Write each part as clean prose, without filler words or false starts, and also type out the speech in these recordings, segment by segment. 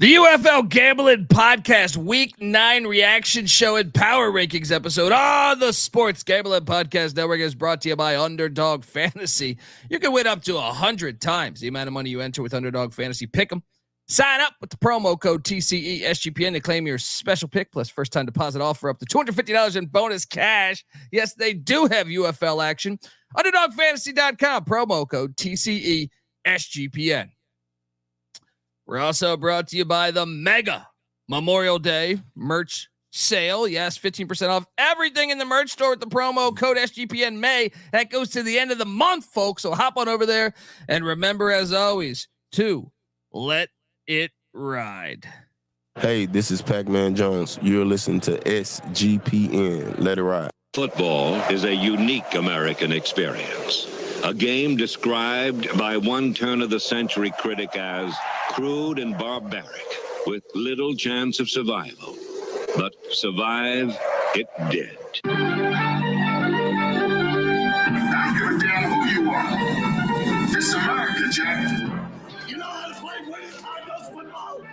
The UFL Gambling Podcast Week 9 reaction show and power rankings episode on the Sports Gambling Podcast Network is brought to you by Underdog Fantasy. You can win up to 100 times the amount of money you enter with Underdog Fantasy. Pick 'em. Sign up with the promo code TCE SGPN to claim your special pick plus first time deposit offer up to $250 in bonus cash. Yes, they do have UFL action. UnderdogFantasy.com, promo code TCE SGPN. We're also brought to you by the Mega Memorial Day merch sale. Yes, 15% off everything in the merch store with the promo code SGPN May. That goes to the end of the month, folks. So hop on over there. And remember, as always, to let it ride. Hey, this is Pac-Man Jones. You're listening to SGPN. Let it ride. Football is a unique American experience. A game described by one turn-of-the-century critic as crude and barbaric, with little chance of survival. But survive it did. I don't give a damn who you are. This is America, Jack. You know how to play British high-dose football?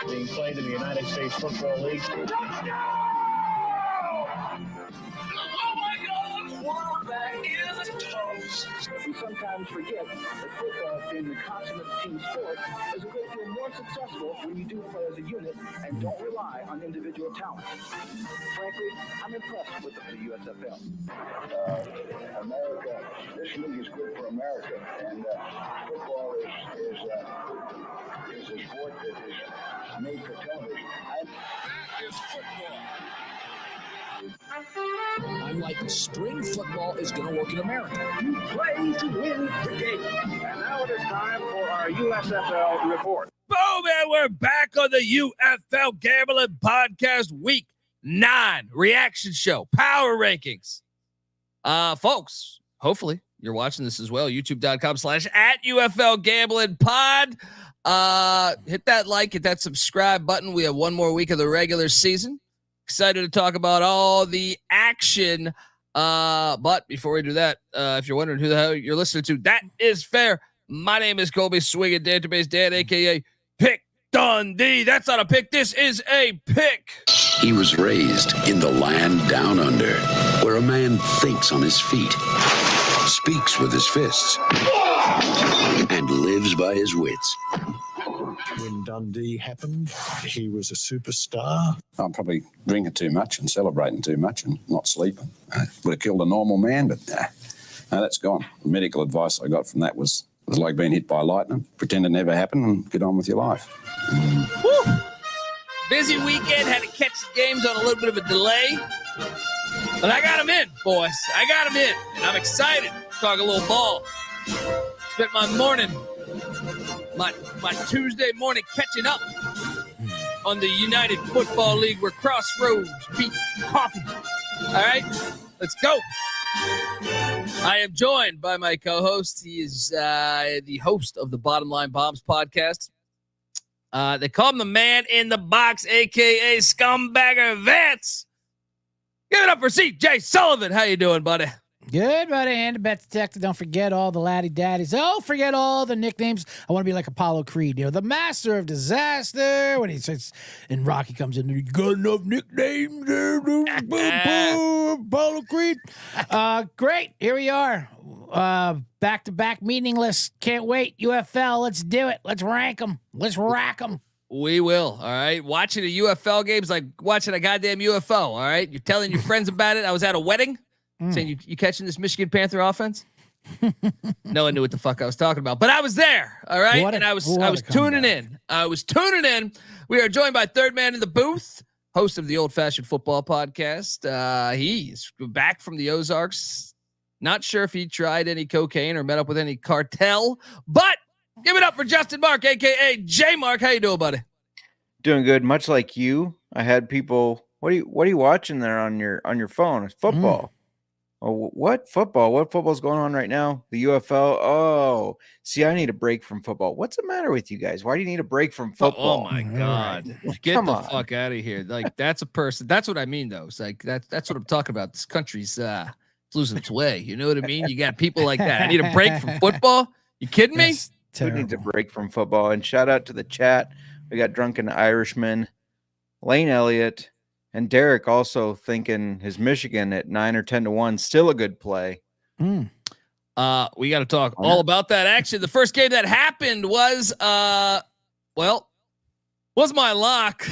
Being played in the United States Football League. We sometimes forget that football, being the consummate team sport, is a great deal more successful when you do play as a unit and don't rely on individual talent. Frankly, I'm impressed with the USFL. America, this league is good for America, and football is a sport that is made for television. That is football. I'm like, spring football is going to work in America. You play to win the game. And now it is time for our USFL report. Boom, man, we're back on the UFL Gambling Podcast Week 9 reaction show, power rankings. Folks, hopefully you're watching this as well. YouTube.com/@UFL Gambling Pod. Hit that like, hit that subscribe button. We have one more week of the regular season. Excited to talk about all the action. But before we do that, if you're wondering who the hell you're listening to, that is fair. My name is Colby Swinging Database Dan, a.k.a. Pick Dundee. That's not a pick. This is a pick. He was raised in the land down under, where a man thinks on his feet, speaks with his fists, and lives by his wits. When Dundee happened, he was a superstar. I'm probably drinking too much and celebrating too much and not sleeping. Would have killed a normal man, but no, that's gone. The medical advice I got from that was like being hit by lightning. Pretend it never happened and get on with your life. Woo! Busy weekend. Had to catch the games on a little bit of a delay. But I got them in, boys. I got them in. And I'm excited to talk a little ball. Spent my morning, my Tuesday morning catching up on the United Football League where Crossroads beat coffee. All right, let's go. I am joined by my co-host. He is the host of the Bottom Line Bombs podcast. They call him the man in the box, a.k.a. Scumbagger Vance. Give it up for CJ Sullivan. How you doing, buddy? Good, buddy. And the bet detective. Don't forget all the laddie daddies. Oh, forget all the nicknames. I want to be like Apollo Creed, the master of disaster. When he says, and Rocky comes in, you got enough nicknames there, Apollo Creed. Great. Here we are. Back-to-back meaningless. Can't wait. UFL. Let's do it. Let's rank them. Let's rack them. We will. All right. Watching a UFL game is like watching a goddamn UFO. All right. You're telling your friends about it. I was at a wedding. Saying you catching this Michigan Panther offense? No one knew what the fuck I was talking about, but I was there. All right. I was tuning in. I was tuning in. We are joined by third man in the booth, host of the Old Fashioned Football Podcast. He's back from the Ozarks. Not sure if he tried any cocaine or met up with any cartel, but give it up for Justin Mark, a.k.a. J Mark. How you doing, buddy? Doing good. Much like you, I had people. What are you watching there on your phone? It's football. Oh, what football? What football's going on right now? The UFL. Oh, see, I need a break from football. What's the matter with you guys? Why do you need a break from football? Oh my God. Get the fuck out of here. Like, that's a person. That's what I mean, though. It's like that's what I'm talking about. This country's losing its way. You know what I mean? You got people like that. I need a break from football. You kidding me? Who needs a break from football? And shout out to the chat. We got Drunken Irishman, Lane Elliott, and Derek also thinking his Michigan at 9 or 10-1 still a good play. We got to talk all about that. Actually, the first game that happened was was my lock.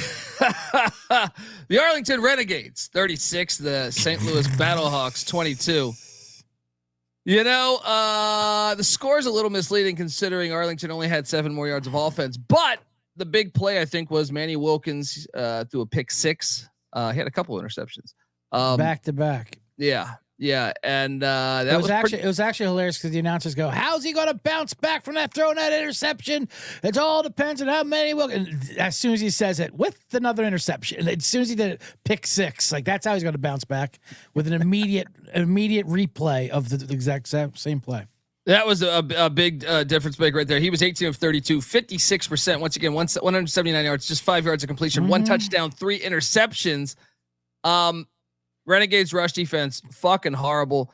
The Arlington Renegades 36, the St. Louis Battlehawks 22. You know, the score is a little misleading considering Arlington only had 7 more yards of offense, but the big play I think was Manny Wilkins threw a pick 6. He had a couple of interceptions. Back to back. Yeah, and it was actually hilarious because the announcers go, "How's he going to bounce back from that throw, that interception? It all depends on how many will." And as soon as he says it, with another interception, as soon as he did it, pick 6, like that's how he's going to bounce back with an immediate replay of the exact same play. That was a big difference maker right there. He was 18 of 32, 56%. Once again, 179 yards, just 5 yards of completion, 1 touchdown, 3 interceptions. Renegades rush defense, fucking horrible.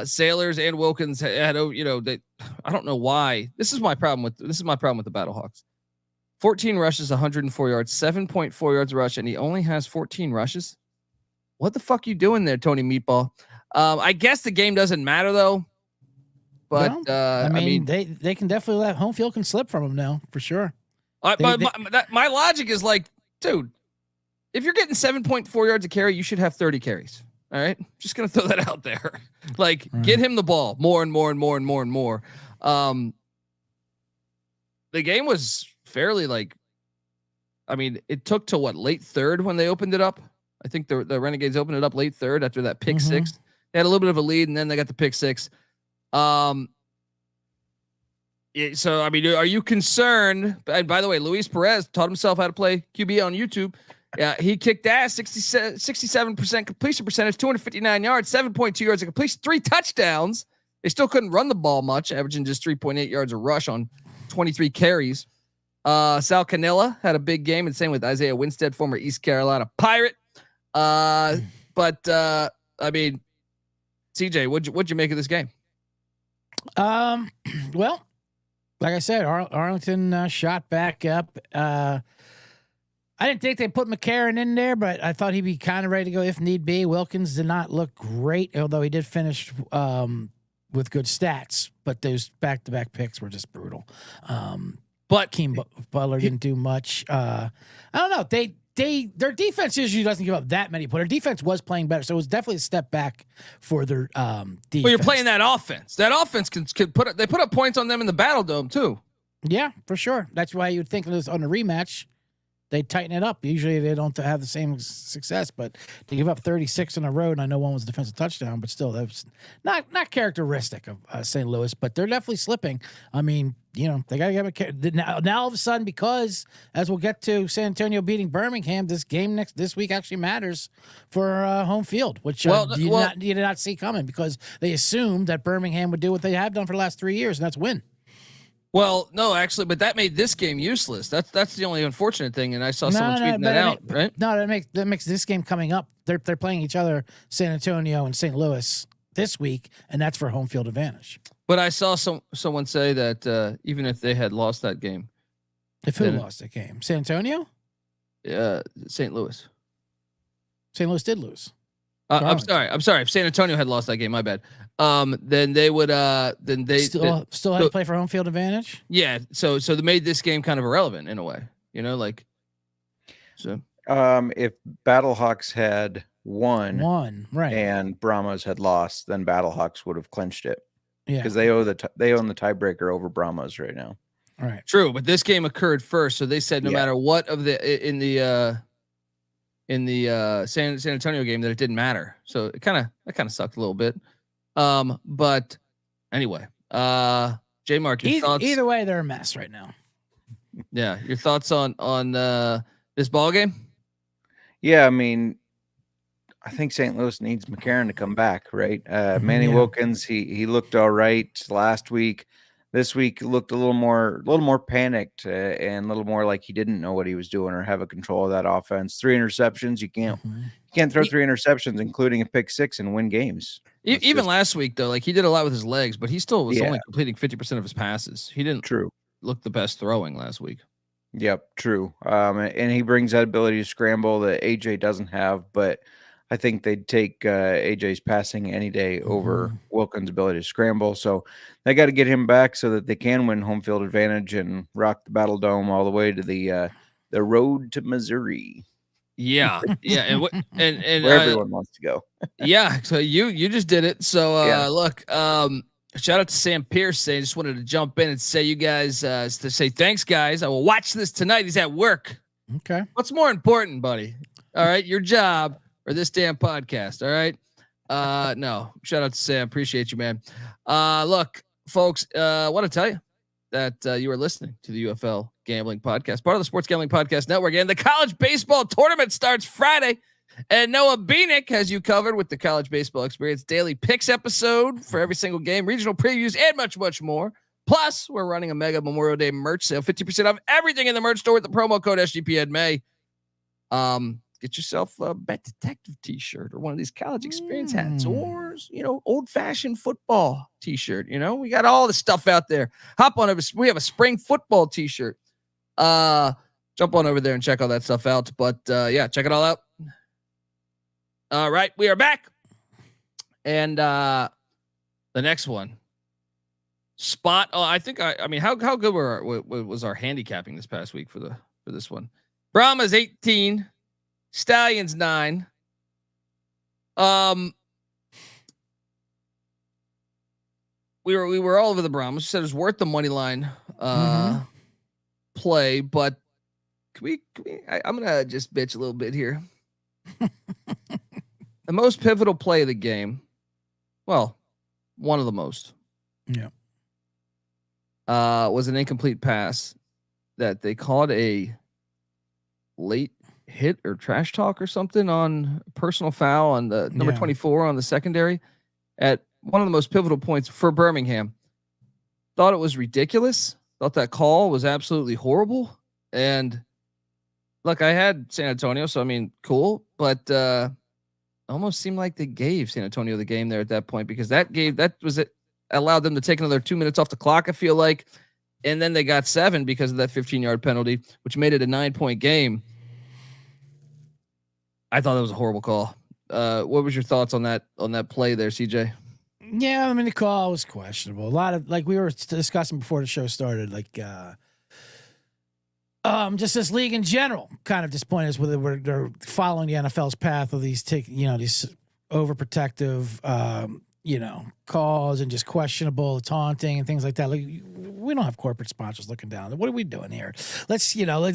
Sailors and Wilkins had, I don't know why. This is my problem with the Battlehawks. 14 rushes, 104 yards, 7.4 yards rush, and he only has 14 rushes. What the fuck you doing there, Tony Meatball? I guess the game doesn't matter though. But I mean, they can definitely let home field can slip from them now for sure. My logic is like, dude, if you're getting 7.4 yards a carry, you should have 30 carries. All right. Just going to throw that out there. Like get him the ball more and more and more and more and more. The game was fairly it took to late third when they opened it up. I think the Renegades opened it up late third after that pick 6. They had a little bit of a lead and then they got the pick 6. So, I mean, are you concerned? And by the way, Luis Perez taught himself how to play QB on YouTube. Yeah, he kicked ass, 67% completion percentage, 259 yards, 7.2 yards of completion, 3 touchdowns. They still couldn't run the ball much, averaging just 3.8 yards a rush on 23 carries. Sal Canella had a big game, and same with Isaiah Winstead, former East Carolina Pirate. I mean, CJ, what'd you make of this game? Well, like I said, Arlington shot back up. I didn't think they put McCarron in there, but I thought he'd be kind of ready to go if need be. Wilkins did not look great, although he did finish with good stats. But those back-to-back picks were just brutal. But Keem Butler didn't do much. I don't know. Their defense usually doesn't give up that many, but their defense was playing better, so it was definitely a step back for their defense. Well, you're playing that offense. That offense can put up points on them in the Battle Dome too. Yeah, for sure. That's why you'd think on the rematch they tighten it up. Usually they don't have the same success, but to give up 36 in a row, and I know one was a defensive touchdown, but still, that was not characteristic of St. Louis. But they're definitely slipping. I mean, they got to get now all of a sudden, because as we'll get to, San Antonio beating Birmingham, this game this week actually matters for home field, which you did not see coming, because they assumed that Birmingham would do what they have done for the last 3 years, and that's win. Well, no, actually, but that made this game useless. That's the only unfortunate thing, and I saw someone tweeting that out. Right? No, that makes this game coming up. They're playing each other, San Antonio and St. Louis, this week, and that's for home field advantage. But I saw someone say that even if they had lost that game, who lost the game? San Antonio? Yeah, St. Louis. St. Louis did lose. I'm sorry. If San Antonio had lost that game, my bad. Then they would. Then they still had to play for home field advantage. Yeah. So they made this game kind of irrelevant in a way. So. If Battlehawks had won, right, and Brahmas had lost, then Battlehawks would have clinched it. Yeah, because they own the tiebreaker over Brahmas right now. Right. True, but this game occurred first, so they said no matter what in the San Antonio game that it didn't matter. So it kind of sucked a little bit. But anyway, J Mark, your thoughts? Either way, they're a mess right now. Yeah, your thoughts on this ball game? Yeah, I mean, I think St. Louis needs McCarron to come back, right? Manny Wilkins, he looked all right last week. This week looked a little more panicked and a little more like he didn't know what he was doing or have a control of that offense. 3 interceptions, you can't throw 3 interceptions, including a pick 6, and win games. Even last week though, like he did a lot with his legs, but he still was Yeah. only completing 50% of his passes. He didn't look the best throwing last week. Yep, true. And he brings that ability to scramble that AJ doesn't have, but I think they'd take AJ's passing any day over Wilkins' ability to scramble. So they got to get him back so that they can win home field advantage and rock the Battle Dome all the way to the road to Missouri. Yeah, yeah, and where everyone wants to go. Yeah, so you just did it. So look, shout out to Sam Pierce saying, just wanted to jump in and say you guys to say thanks, guys. I will watch this tonight. He's at work. Okay. What's more important, buddy? All right, your job or this damn podcast? All right. No, shout out to Sam. Appreciate you, man. Look, folks, I want to tell you that you are listening to the UFL Gambling Podcast, part of the Sports Gambling Podcast Network, and the college baseball tournament starts Friday. And Noah Beanick has you covered with the College Baseball Experience Daily Picks episode for every single game, regional previews, and much, much more. Plus, we're running a mega Memorial Day merch sale, 50% off everything in the merch store with the promo code SGPN May. Get yourself a Bet Detective t-shirt or one of these college experience hats, or, old-fashioned football t-shirt. We got all the stuff out there. Hop on over. We have a spring football t-shirt. Jump on over there and check all that stuff out. But yeah, check it all out. All right, we are back. And the next one. Spot. Oh, I think I mean, how good was our handicapping this past week for this one? Brahma's 18, Stallions 9. We were all over the Brahmas. We said it was worth the money line play, but I'm gonna just bitch a little bit here. The most pivotal play of the game, well, one of the most, was an incomplete pass that they called a late hit or trash talk or something on personal foul on the number 24 on the secondary at one of the most pivotal points for Birmingham. Thought it was ridiculous. Thought that call was absolutely horrible. And look, I had San Antonio, so I mean, cool, but almost seemed like they gave San Antonio the game there at that point, because that was it, allowed them to take another 2 minutes off the clock, I feel like. And then they got 7 because of that 15-yard penalty, which made it a 9-point game. I thought that was a horrible call. What was your thoughts on that play there, CJ? Yeah, I mean, the call was questionable. A lot of, like we were discussing before the show started, like just this league in general kind of disappointed us whether they're following the NFL's path of these these overprotective calls and just questionable taunting and things like that. Like, we don't have corporate sponsors looking down. What are we doing here? Let's as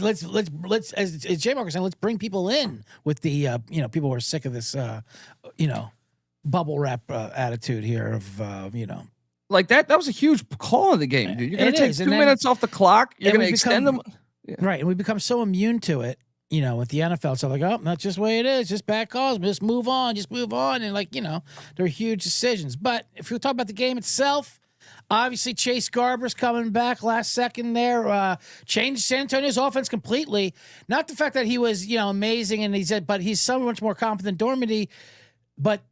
J Mark was saying, let's bring people in with the people who are sick of this bubble wrap attitude here of like that was a huge call in the game, dude. You're gonna take 2 minutes off the clock. You're gonna extend them. Yeah. Right. And we become so immune to it, with the NFL. So like, oh, that's just the way it is. Just bad calls. Just move on. And they're huge decisions. But if we talk about the game itself, obviously Chase Garber's coming back last second there, changed San Antonio's offense completely. Not the fact that he was, amazing and but he's so much more confident than Dormady, but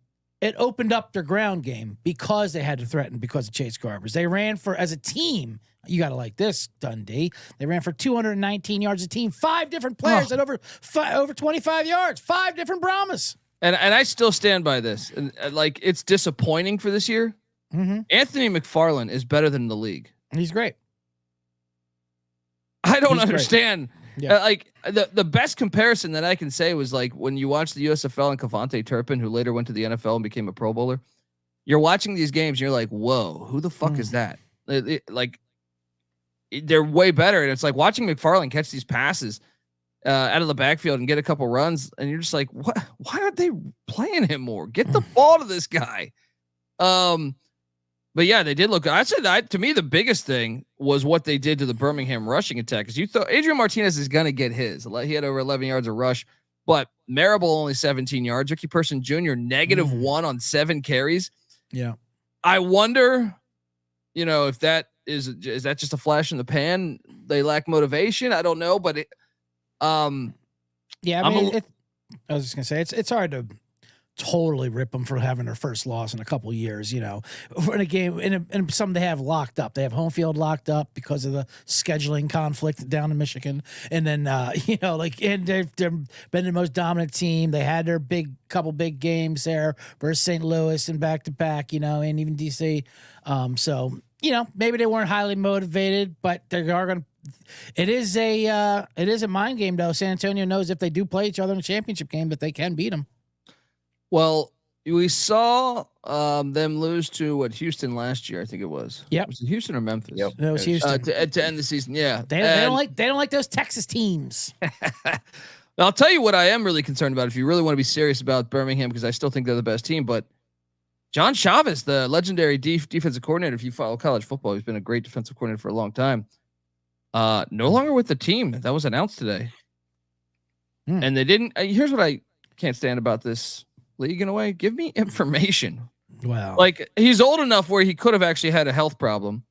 it opened up their ground game because they had to threaten because of Chase Garber's. They ran as a team. You got to like this, Dundee. They ran for 219 yards a team. 5 different players at over 25 yards. 5 different Brahmas. And I still stand by this. And like, it's disappointing for this year. Mm-hmm. Anthony McFarland is better than the league. He's great. I don't understand. Yeah. Like the best comparison that I can say was like when you watch the USFL and Cavante Turpin, who later went to the NFL and became a Pro Bowler. You're watching these games and you're like, whoa, who the fuck is that? Like, they're way better. And it's like watching McFarland catch these passes out of the backfield and get a couple runs. And you're just like, what? Why aren't they playing him more? Get the ball to this guy. But yeah, they did look good. I said that to me, the biggest thing was what they did to the Birmingham rushing attack. Because you thought Adrian Martinez is going to get his. He had over 11 yards of rush, but Marable only 17 yards. Ricky Person Jr. -1 on 7 carries. Yeah. I wonder, if that is that just a flash in the pan? They lack motivation. I don't know, but yeah, I mean, I was just gonna say it's hard totally rip them for having their first loss in a couple of years, in a game. And some they have locked up. They have home field locked up because of the scheduling conflict down in Michigan. And then, and they've been the most dominant team. They had their couple big games there versus St. Louis and back-to-back, and even DC. So, maybe they weren't highly motivated, but they are going to. It is a mind game, though. San Antonio knows if they do play each other in a championship game that they can beat them. Well, we saw them lose to Houston last year. I think it was. Yep. Was it Houston or Memphis? Yep. It was Houston to end the season. Yeah. They don't like those Texas teams. I'll tell you what I am really concerned about. If you really want to be serious about Birmingham, because I still think they're the best team, but John Chavez, the legendary defensive coordinator, if you follow college football, he's been a great defensive coordinator for a long time. No longer with the team. That was announced today. And they didn't. Here's what I can't stand about this league in a way. Give me information. Wow. Like, he's old enough where he could have actually had a health problem,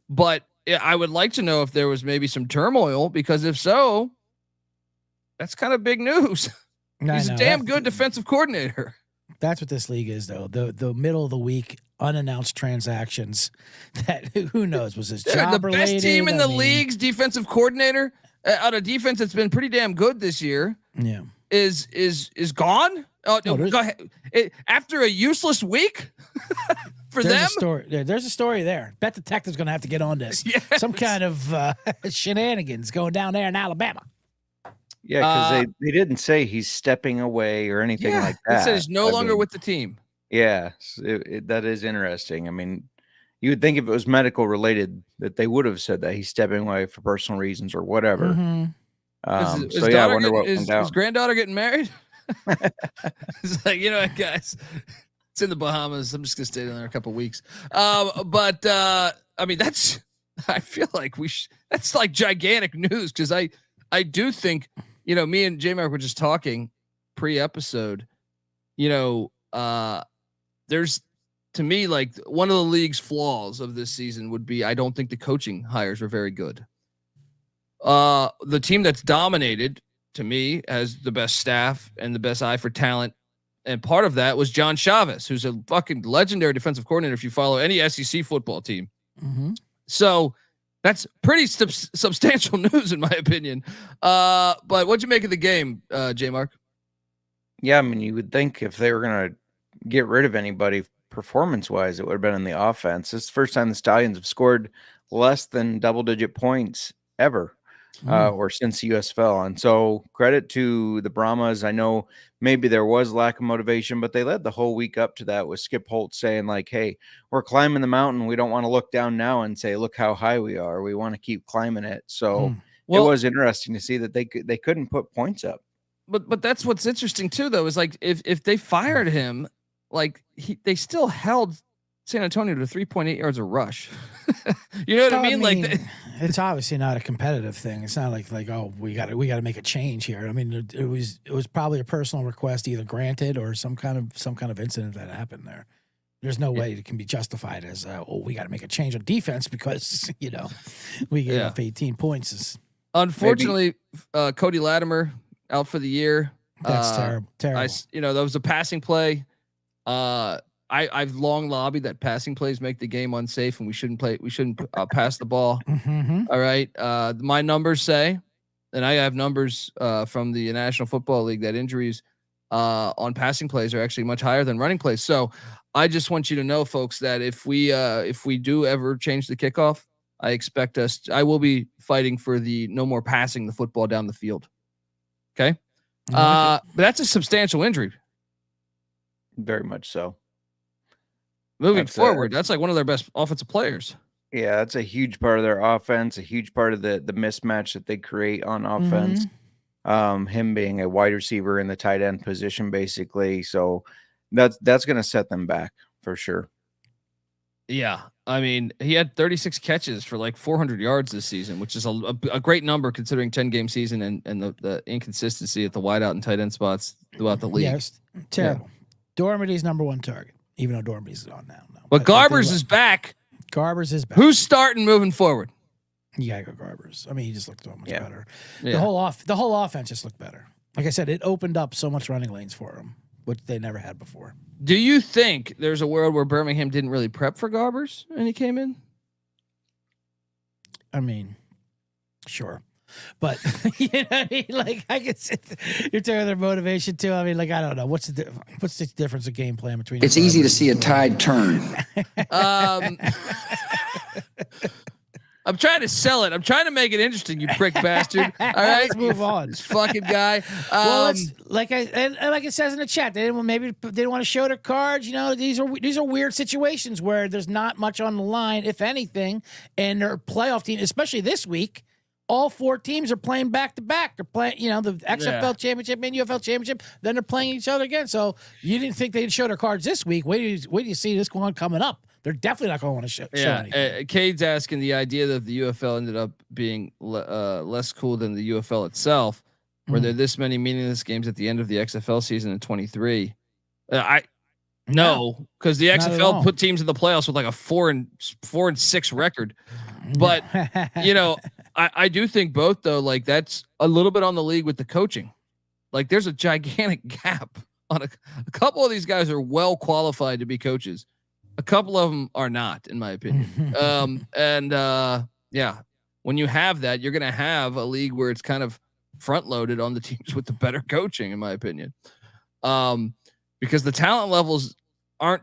but I would like to know if there was maybe some turmoil, because if so, that's kind of big news. He's a damn good defensive coordinator. That's what this league is, though. The middle of the week unannounced transactions that who knows, was his job the related? Best team in the league's defensive coordinator on a defense that's been pretty damn good this year. Yeah. Is gone. Oh, no, go ahead. After a useless week for there's them. A story. There's a story there. Bet Detective's going to have to get on this. Yes. Some kind of shenanigans going down there in Alabama. Yeah, because they didn't say he's stepping away or anything like that. It says he's no longer with the team. Yeah, that is interesting. I mean, you would think if it was medical related that they would have said that he's stepping away for personal reasons or whatever. Mm-hmm. I wonder what went down. Is granddaughter getting married? It's like, guys, it's in the Bahamas. I'm just gonna stay down there a couple weeks. But I mean, I feel like that's like gigantic news, because I do think, me and J-Mark were just talking pre-episode, there's, to me, like, one of the league's flaws of this season would be, I don't think the coaching hires were very good. The team that's dominated, to me, has the best staff and the best eye for talent. And part of that was John Chavez, who's a fucking legendary defensive coordinator if you follow any SEC football team. Mm-hmm. So that's pretty substantial news, in my opinion. But what'd you make of the game, J-Mark? Yeah, I mean, you would think if they were going to get rid of anybody performance-wise, it would have been in the offense. It's the first time the Stallions have scored less than double-digit points ever, or since the USFL. And so credit to the Brahmas. I know maybe there was lack of motivation, but they led the whole week up to that with Skip Holt saying, like, hey, we're climbing the mountain. We don't want to look down now and say, look how high we are. We want to keep climbing it. So it was interesting to see that they couldn't put points up. But that's what's interesting too, though, is like if they fired him, like they still held San Antonio to 3.8 yards a rush. You know what I mean? Like, it's obviously not a competitive thing. It's not like oh, we got to make a change here. I mean, it was probably a personal request, either granted or some kind of incident that happened there. There's no way it can be justified as we got to make a change on defense because we gave up 18 points. Unfortunately, Cody Latimer out for the year. That's terrible. That was a passing play. I've long lobbied that passing plays make the game unsafe, and we shouldn't pass the ball. Mm-hmm. All right. My numbers say, and I have numbers from the National Football League, that injuries on passing plays are actually much higher than running plays. So I just want you to know, folks, that if we do ever change the kickoff, I will be fighting for the no more passing the football down the field. Okay. But that's a substantial injury. Very much so. Moving forward, that's like one of their best offensive players. Yeah, that's a huge part of their offense, a huge part of the mismatch that they create on offense. Him being a wide receiver in the tight end position, basically. So that's going to set them back for sure. Yeah. I mean, he had 36 catches for like 400 yards this season, which is a great number considering 10-game season and the inconsistency at the wideout and tight end spots throughout the league. Yes, terrible. Yeah. Dormity's number one target, even though Dormity's on now. But Garbers is back. Garbers is back. Who's starting moving forward? You gotta go Garbers. I mean, he just looked so much better. Yeah. The whole offense just looked better. Like I said, it opened up so much running lanes for him. which they never had before. Do you think there's a world where Birmingham didn't really prep for Garbers and he came in? I mean, sure. But you know what I mean? Like, I can sit, you're talking their motivation too. I mean, like, I don't know. What's the difference of game plan between? It's easy to see a tide turn. I'm trying to sell it. I'm trying to make it interesting, you prick bastard. All right, let's move on. This fucking guy. Well, like it says in the chat, they didn't want to show their cards. You know, these are weird situations where there's not much on the line, if anything, and their playoff team, especially this week. All 4 teams are playing back to back. They're playing, you know, the XFL championship and UFL championship. Then they're playing each other again. So you didn't think they'd show their cards this week. Wait do you see this one coming up? They're definitely not going to want to show anything. Cade's asking the idea that the UFL ended up being less cool than the UFL itself. Were there this many meaningless games at the end of the XFL season in 23? No, because the XFL put teams in the playoffs with like a 4-6 record. But you know, I do think both though. Like that's a little bit on the league with the coaching. Like there's a gigantic gap on a couple of these guys are well qualified to be coaches. A couple of them are not, in my opinion. Yeah, when you have that, you're going to have a league where it's kind of front loaded on the teams with the better coaching, in my opinion. Because the talent levels aren't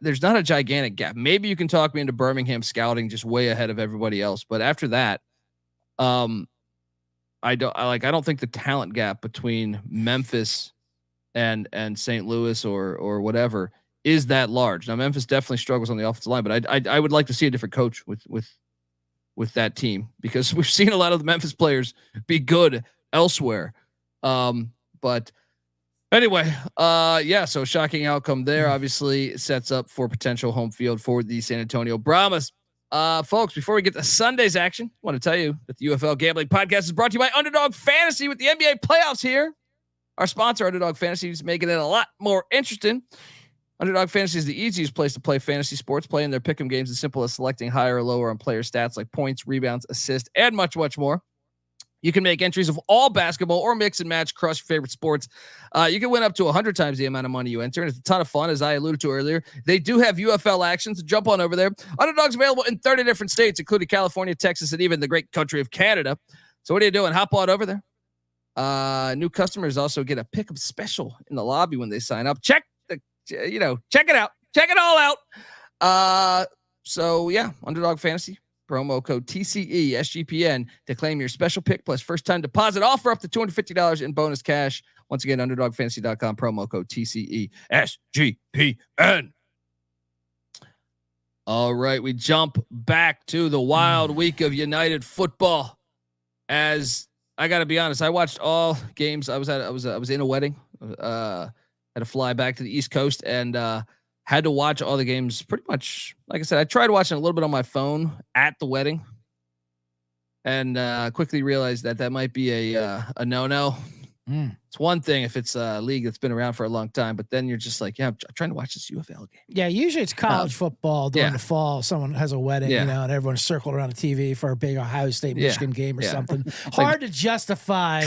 there's not a gigantic gap. Maybe you can talk me into Birmingham scouting just way ahead of everybody else. But after that, I don't think the talent gap between Memphis and St. Louis or whatever is that large. Now Memphis definitely struggles on the offensive line, but I would like to see a different coach with that team because we've seen a lot of the Memphis players be good elsewhere. But anyway, so shocking outcome there. Obviously sets up for potential home field for the San Antonio Brahmas. Folks, before we get to Sunday's action, I want to tell you that the UFL Gambling Podcast is brought to you by Underdog Fantasy with the NBA playoffs here. Our sponsor, Underdog Fantasy, is making it a lot more interesting. Underdog Fantasy is the easiest place to play fantasy sports. Playing their pick'em games as simple as selecting higher or lower on player stats like points, rebounds, assists, and much, much more. You can make entries of all basketball or mix and match across your favorite sports. You can win up to 100 times the amount of money you enter, and it's a ton of fun, as I alluded to earlier. They do have UFL action, so jump on over there. Underdog's available in 30 different states, including California, Texas, and even the great country of Canada. So what are you doing? Hop on over there. New customers also get a pick'em special in the lobby when they sign up. Check it out. Check it all out. So yeah, Underdog Fantasy. Promo code TCE SGPN to claim your special pick plus first time deposit offer up to $250 in bonus cash. Once again, underdogfantasy.com, promo code TCE SGPN. All right, we jump back to the wild week of United football. As I got to be honest, I watched all games. I was in a wedding. Had to fly back to the East Coast and had to watch all the games pretty much. Like I said, I tried watching a little bit on my phone at the wedding and quickly realized that might be a no-no. It's one thing if it's a league that's been around for a long time, but then you're just like, I'm trying to watch this UFL game. Yeah, usually it's college football during the fall. Someone has a wedding, and everyone's circled around the TV for a big Ohio State Michigan game or something. Hard to justify.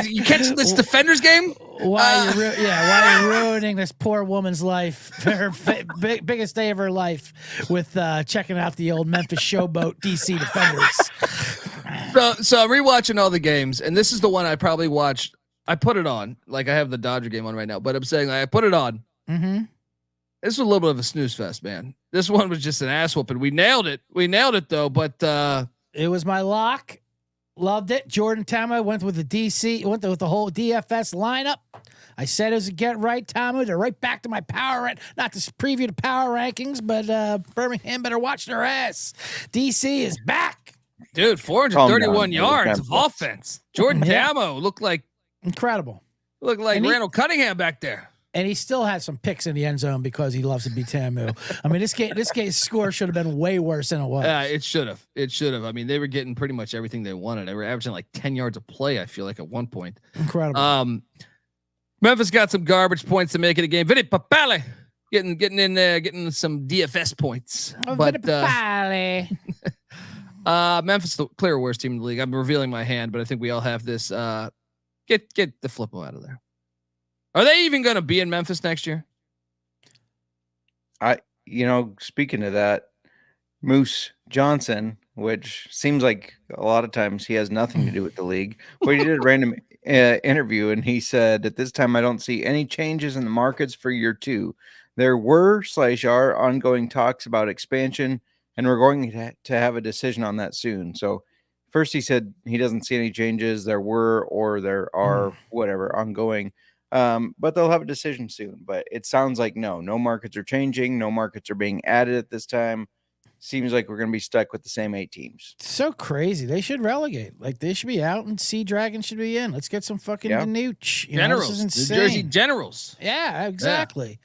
You catch this Defenders game? Why you're ruining this poor woman's life, her biggest day of her life, with checking out the old Memphis Showboat DC Defenders. So I'm rewatching all the games, and this is the one I probably watched. I put it on, like I have the Dodger game on right now, but I'm saying I put it on. Mm-hmm. This was a little bit of a snooze fest, man. This one was just an ass whooping. We nailed it though, but it was my lock. Loved it. Jordan Tama went with the DC, went with the whole DFS lineup. I said it was a get right, Tama. They're right back to my power, not to preview the power rankings, but Birmingham better watch their ass. DC is back. Dude, 431 yards of offense. Jordan Tamo looked like incredible. Looked like Randall Cunningham back there. And he still had some picks in the end zone because he loves to be Tamu. I mean, this game's score should have been way worse than it was. It should have. I mean, they were getting pretty much everything they wanted. They were averaging like 10 yards a play, I feel like, at one point. Incredible. Memphis got some garbage points to make it a game. Vinny Papale getting in there, getting some DFS points. Vinny Papale. Memphis, the clear worst team in the league. I'm revealing my hand, but I think we all have this. Get the flippo out of there. Are they even going to be in Memphis next year? Speaking of that, Moose Johnson, which seems like a lot of times he has nothing to do with the league, but he did a random interview, and he said, at this time, I don't see any changes in the markets for year 2. There are ongoing talks about expansion, and we're going to have a decision on that soon. So first he said he doesn't see any changes. There are whatever ongoing, but they'll have a decision soon. But it sounds like no markets are changing. No markets are being added at this time. Seems like we're going to be stuck with the same 8 teams. So crazy. They should relegate. Like, they should be out and Sea Dragon should be in. Let's get some fucking Danuch. Generals. This is insane. New Jersey Generals. Yeah, exactly.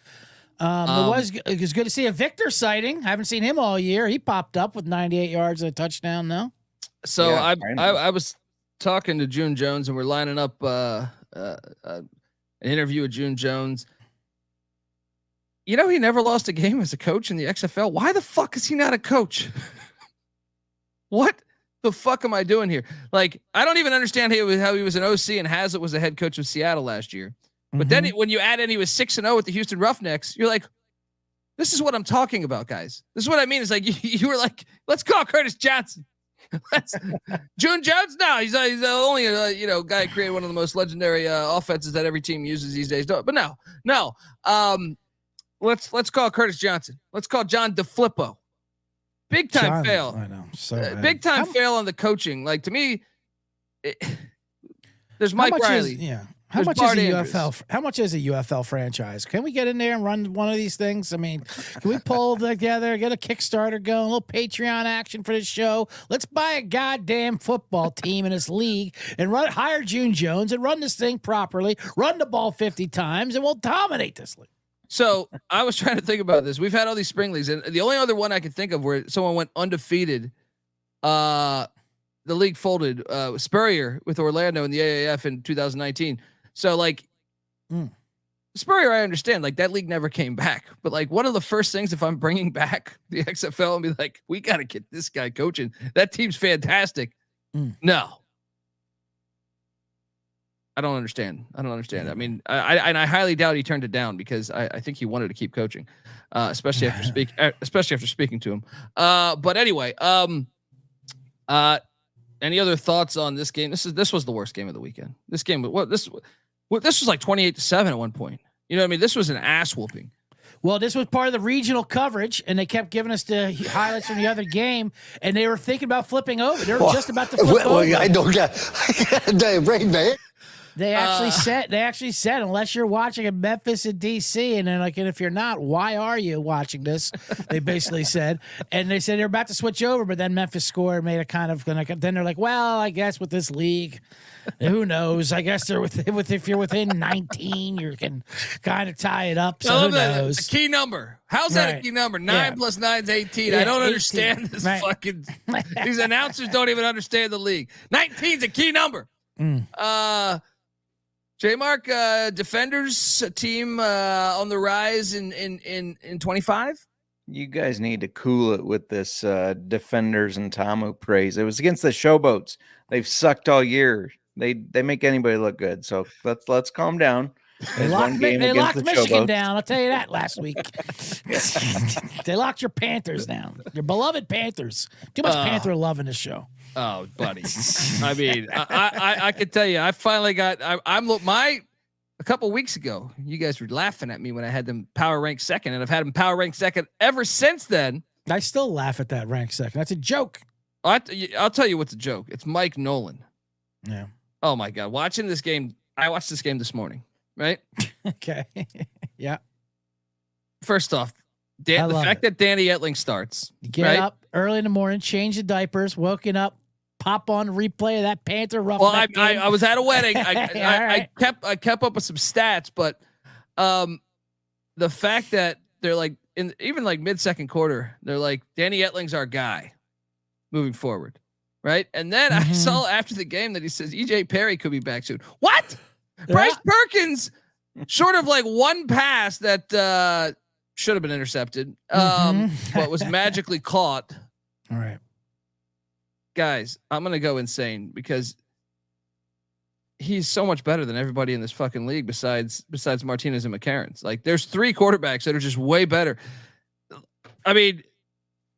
It was good to see a Victor sighting. I haven't seen him all year. He popped up with 98 yards and a touchdown now. So I was talking to June Jones, and we're lining up an interview with June Jones. He never lost a game as a coach in the XFL. Why the fuck is he not a coach? What the fuck am I doing here? Like, I don't even understand how he was an OC and Haslett was the head coach of Seattle last year. But then when you add in, he was 6-0 with the Houston Roughnecks. You're like, this is what I'm talking about, guys. This is what I mean. It's like you were like, let's call Curtis Johnson. June Jones. No, he's only a guy who created one of the most legendary offenses that every team uses these days. But no. Let's call Curtis Johnson. Let's call John DeFlippo. Big time fail. I know. So big time fail on the coaching. Like, to me, there's Mike Riley. How much is a UFL? How much is a UFL franchise? Can we get in there and run one of these things? I mean, can we pull together, get a Kickstarter going, a little Patreon action for this show? Let's buy a goddamn football team in this league and hire June Jones and run this thing properly. Run the ball 50 times, and we'll dominate this league. So I was trying to think about this. We've had all these spring leagues, and the only other one I could think of where someone went undefeated, the league folded, Spurrier with Orlando in the AAF in 2019. So like Spurrier, I understand, like, that league never came back, but like, one of the first things, if I'm bringing back the XFL and be like, we got to get this guy coaching, that team's fantastic. No, I don't understand. I mean, I highly doubt he turned it down, because I think he wanted to keep coaching, especially after speaking to him. But anyway, any other thoughts on this game? This was the worst game of the weekend. This game, this was like 28-7 at one point. You know what I mean? This was an ass whooping. Well, this was part of the regional coverage, and they kept giving us the highlights from the other game, and they were thinking about flipping over. They were just about to flip over. I don't get damn right, man. They actually said, unless you're watching in Memphis and DC, and then like, and if you're not, why are you watching this? They basically said, and they said they're about to switch over, but then Memphis scored, made a kind of, then they're like, well, I guess with this league, who knows? I guess they're if you're within 19, you can kind of tie it up. So who knows? It's a key number. How's that a key number? 9 plus 9 is 18. Yeah, I don't 18. understand this fucking. These announcers don't even understand the league. 19 is a key number. J-Mark, Defenders team on the rise in 25. You guys need to cool it with this Defenders and Tamu praise. It was against the Showboats. They've sucked all year. They make anybody look good. So let's calm down. They locked Michigan down. I'll tell you that last week. They locked your Panthers down. Your beloved Panthers. Too much Panther love in this show. Oh, buddy. I mean, I could tell you, I finally got. A couple weeks ago, you guys were laughing at me when I had them power ranked second, and I've had them power ranked second ever since then. I still laugh at that ranked second. That's a joke. I'll tell you what's a joke. It's Mike Nolan. Yeah. Oh my God, watching this game. I watched this game this morning. Right. Okay. Yeah. First off, the fact that Danny Etling starts. You get up early in the morning, change the diapers, woken up, pop on replay of that Panther rough. Well, I was at a wedding. I kept up with some stats, but the fact that they're like even like mid-second quarter, they're like, Danny Etling's our guy moving forward. Right. And then I saw after the game that he says EJ Perry could be back soon. What? Bryce Perkins, short of like one pass that should have been intercepted, but was magically caught. All right, guys, I'm gonna go insane because he's so much better than everybody in this fucking league besides Martinez and McCarron's. Like, there's 3 quarterbacks that are just way better. I mean,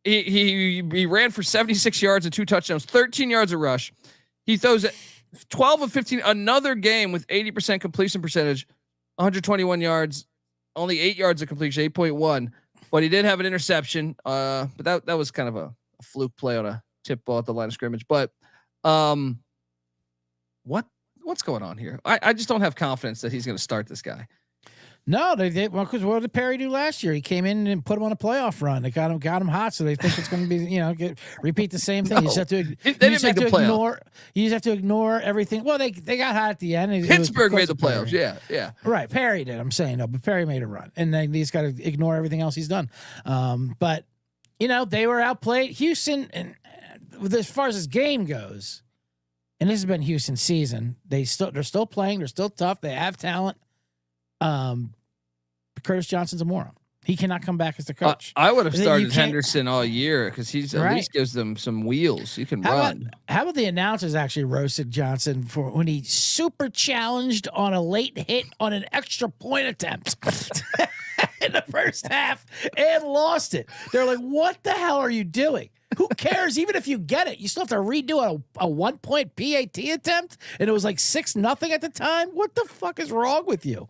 he ran for 76 yards and 2 touchdowns, 13 yards a rush. He throws 12 of 15, another game with 80% completion percentage, 121 yards, only 8 yards of completion, 8.1. But he did have an interception. But that was kind of a fluke play on a tip ball at the line of scrimmage. But what's going on here? I just don't have confidence that he's going to start this guy. No, they did. Well, because what did Perry do last year? He came in and put him on a playoff run. They got him hot, so they think it's going to be, repeat the same thing. No. You just have to. They didn't make the playoff. You just have to ignore everything. Well, they got hot at the end. Pittsburgh made the playoffs. Yeah. Right, Perry did. I'm saying no, but Perry made a run, and then he's got to ignore everything else he's done. But they were outplayed. Houston, and as far as this game goes, and this has been Houston's season. They're still playing. They're still tough. They have talent. Curtis Johnson's a moron. He cannot come back as the coach. I would have started Henderson all year because he's at least gives them some wheels. He can run. How about the announcers actually roasted Johnson for when he super challenged on a late hit on an extra point attempt in the first half and lost it. They're like, what the hell are you doing? Who cares? Even if you get it, you still have to redo a 1-point PAT attempt, and it was like 6-0 at the time. What the fuck is wrong with you?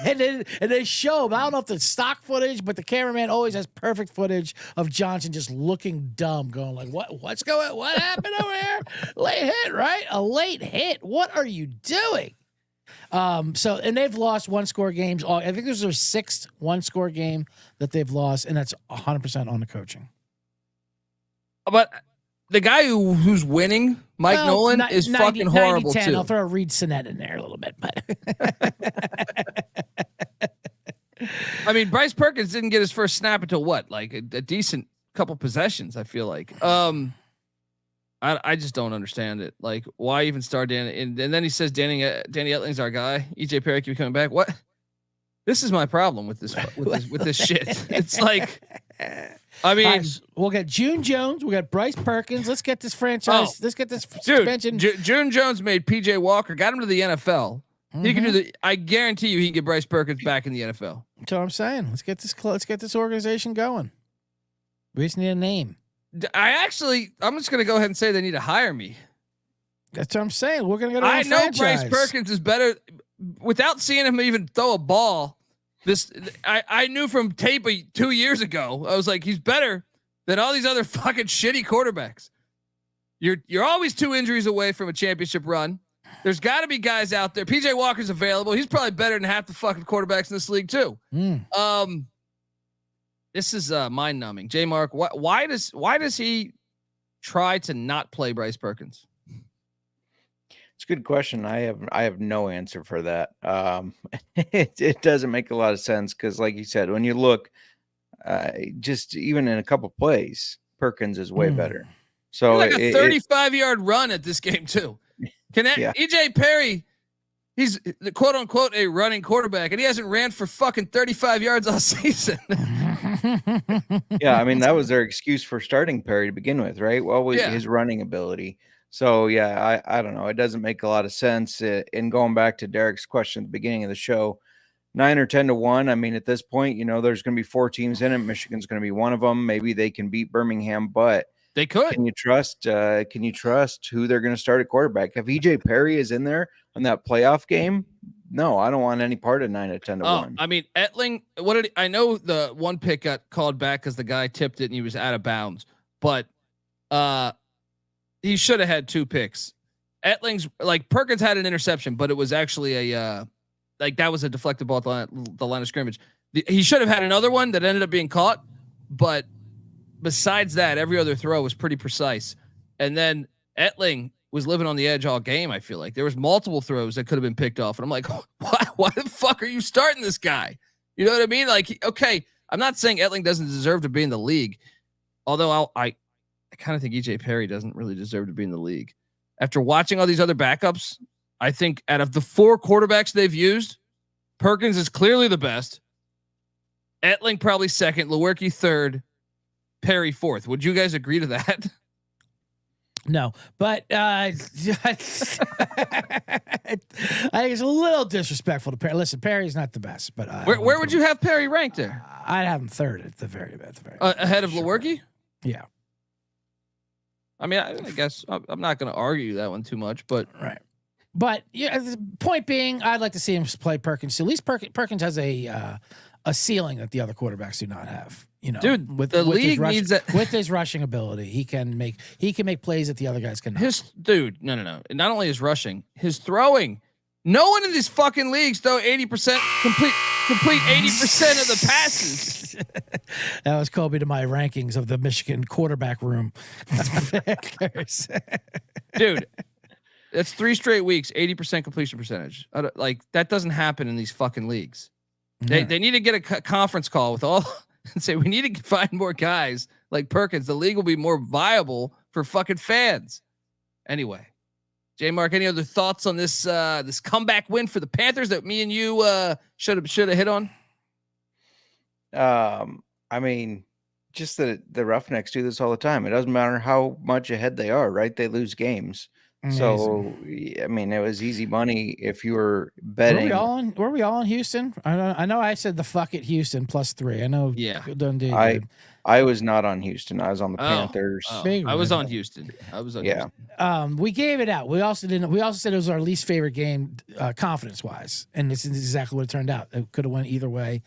and they show. I don't know if it's stock footage, but the cameraman always has perfect footage of Johnson just looking dumb, going like, "What's going? What happened over here? Late hit, right? A late hit. What are you doing?" And they've lost 1-score games. I think this is their 6th 1-score game that they've lost, and that's 100% on the coaching. But the guy who's winning, Mike Nolan, is fucking horrible 90-10. too. I'll throw Reed Sinnett in there a little bit, but I mean, Bryce Perkins didn't get his first snap until what, like a decent couple possessions. I feel like. I just don't understand it. Like, why even start Danny? And then he says Danny Etling's our guy. EJ Perry can be coming back. What? This is my problem with this shit. It's like. I mean, we'll get June Jones. We got Bryce Perkins. Let's get this franchise. Let's get this suspension. June Jones made PJ Walker, got him to the NFL. Mm-hmm. He can do I guarantee you, he can get Bryce Perkins back in the NFL. That's what I'm saying. Let's get this organization going. We just need a name. I'm just going to go ahead and say they need to hire me. That's what I'm saying. We're going to go to I know Bryce Perkins is better without seeing him even throw a ball. I knew from tape 2 years ago. I was like, he's better than all these other fucking shitty quarterbacks. You're always 2 injuries away from a championship run. There's got to be guys out there. PJ Walker's available. He's probably better than half the fucking quarterbacks in this league too. This is mind numbing. J Mark, why does he try to not play Bryce Perkins? It's a good question. I have no answer for that. It doesn't make a lot of sense because, like you said, when you look, just even in a couple plays, Perkins is way better. So like a 35-yard run at this game too. EJ Perry, he's the quote unquote a running quarterback, and he hasn't ran for fucking 35 yards all season. Yeah, I mean that was their excuse for starting Perry to begin with, right? Well, was his running ability. So, yeah, I don't know. It doesn't make a lot of sense. In going back to Derek's question at the beginning of the show, 9 or 10-1. I mean, at this point, there's going to be 4 teams in it. Michigan's going to be one of them. Maybe they can beat Birmingham, but they could. Can you trust who they're going to start at quarterback? If EJ Perry is in there on that playoff game, no, I don't want any part of 9 or 10-1. I mean, Etling, I know the one pick got called back because the guy tipped it and he was out of bounds, but he should have had 2 picks. Etling's Perkins had an interception, but it was actually that was a deflected ball at the line of scrimmage. He should have had another one that ended up being caught, but besides that, every other throw was pretty precise. And then Etling was living on the edge all game. I feel like there was multiple throws that could have been picked off, and I'm like, why the fuck are you starting this guy? You know what I mean? Like, okay, I'm not saying Etling doesn't deserve to be in the league, although I kind of think EJ Perry doesn't really deserve to be in the league. After watching all these other backups, I think out of the 4 quarterbacks they've used, Perkins is clearly the best. Etling probably second, Lewerke third, Perry fourth. Would you guys agree to that? No, but I think it's a little disrespectful to Perry. Listen, Perry's not the best, but where would you have Perry ranked there? I'd have him third at the very ahead of Lewerke? Yeah. I mean, I guess I'm not going to argue that one too much, but right. But yeah, the point being, I'd like to see him play Perkins. At least Perkins has a ceiling that the other quarterbacks do not have. You know, dude, with the league needs that with his rushing ability, he can make plays that the other guys cannot. No. Not only his rushing, his throwing. No one in these fucking leagues throw 80% complete 80% of the passes. That was Kobe to my rankings of the Michigan quarterback room. Dude, that's 3 straight weeks, 80% completion percentage. Like that doesn't happen in these fucking leagues. They need to get a conference call with all and say we need to find more guys like Perkins. The league will be more viable for fucking fans. Anyway, J Mark, any other thoughts on this this comeback win for the Panthers that me and you should have hit on? I mean, just the Roughnecks do this all the time. It doesn't matter how much ahead they are, right? They lose games. Amazing. So I mean, it was easy money if you were betting. Were we all in Houston? I know I said the fuck it Houston +3. I know. Yeah. Dundee. I was not on Houston. I was on the Panthers. I was on Houston. Houston. We gave it out. We also said it was our least favorite game, confidence wise, and this is exactly what it turned out. It could have went either way.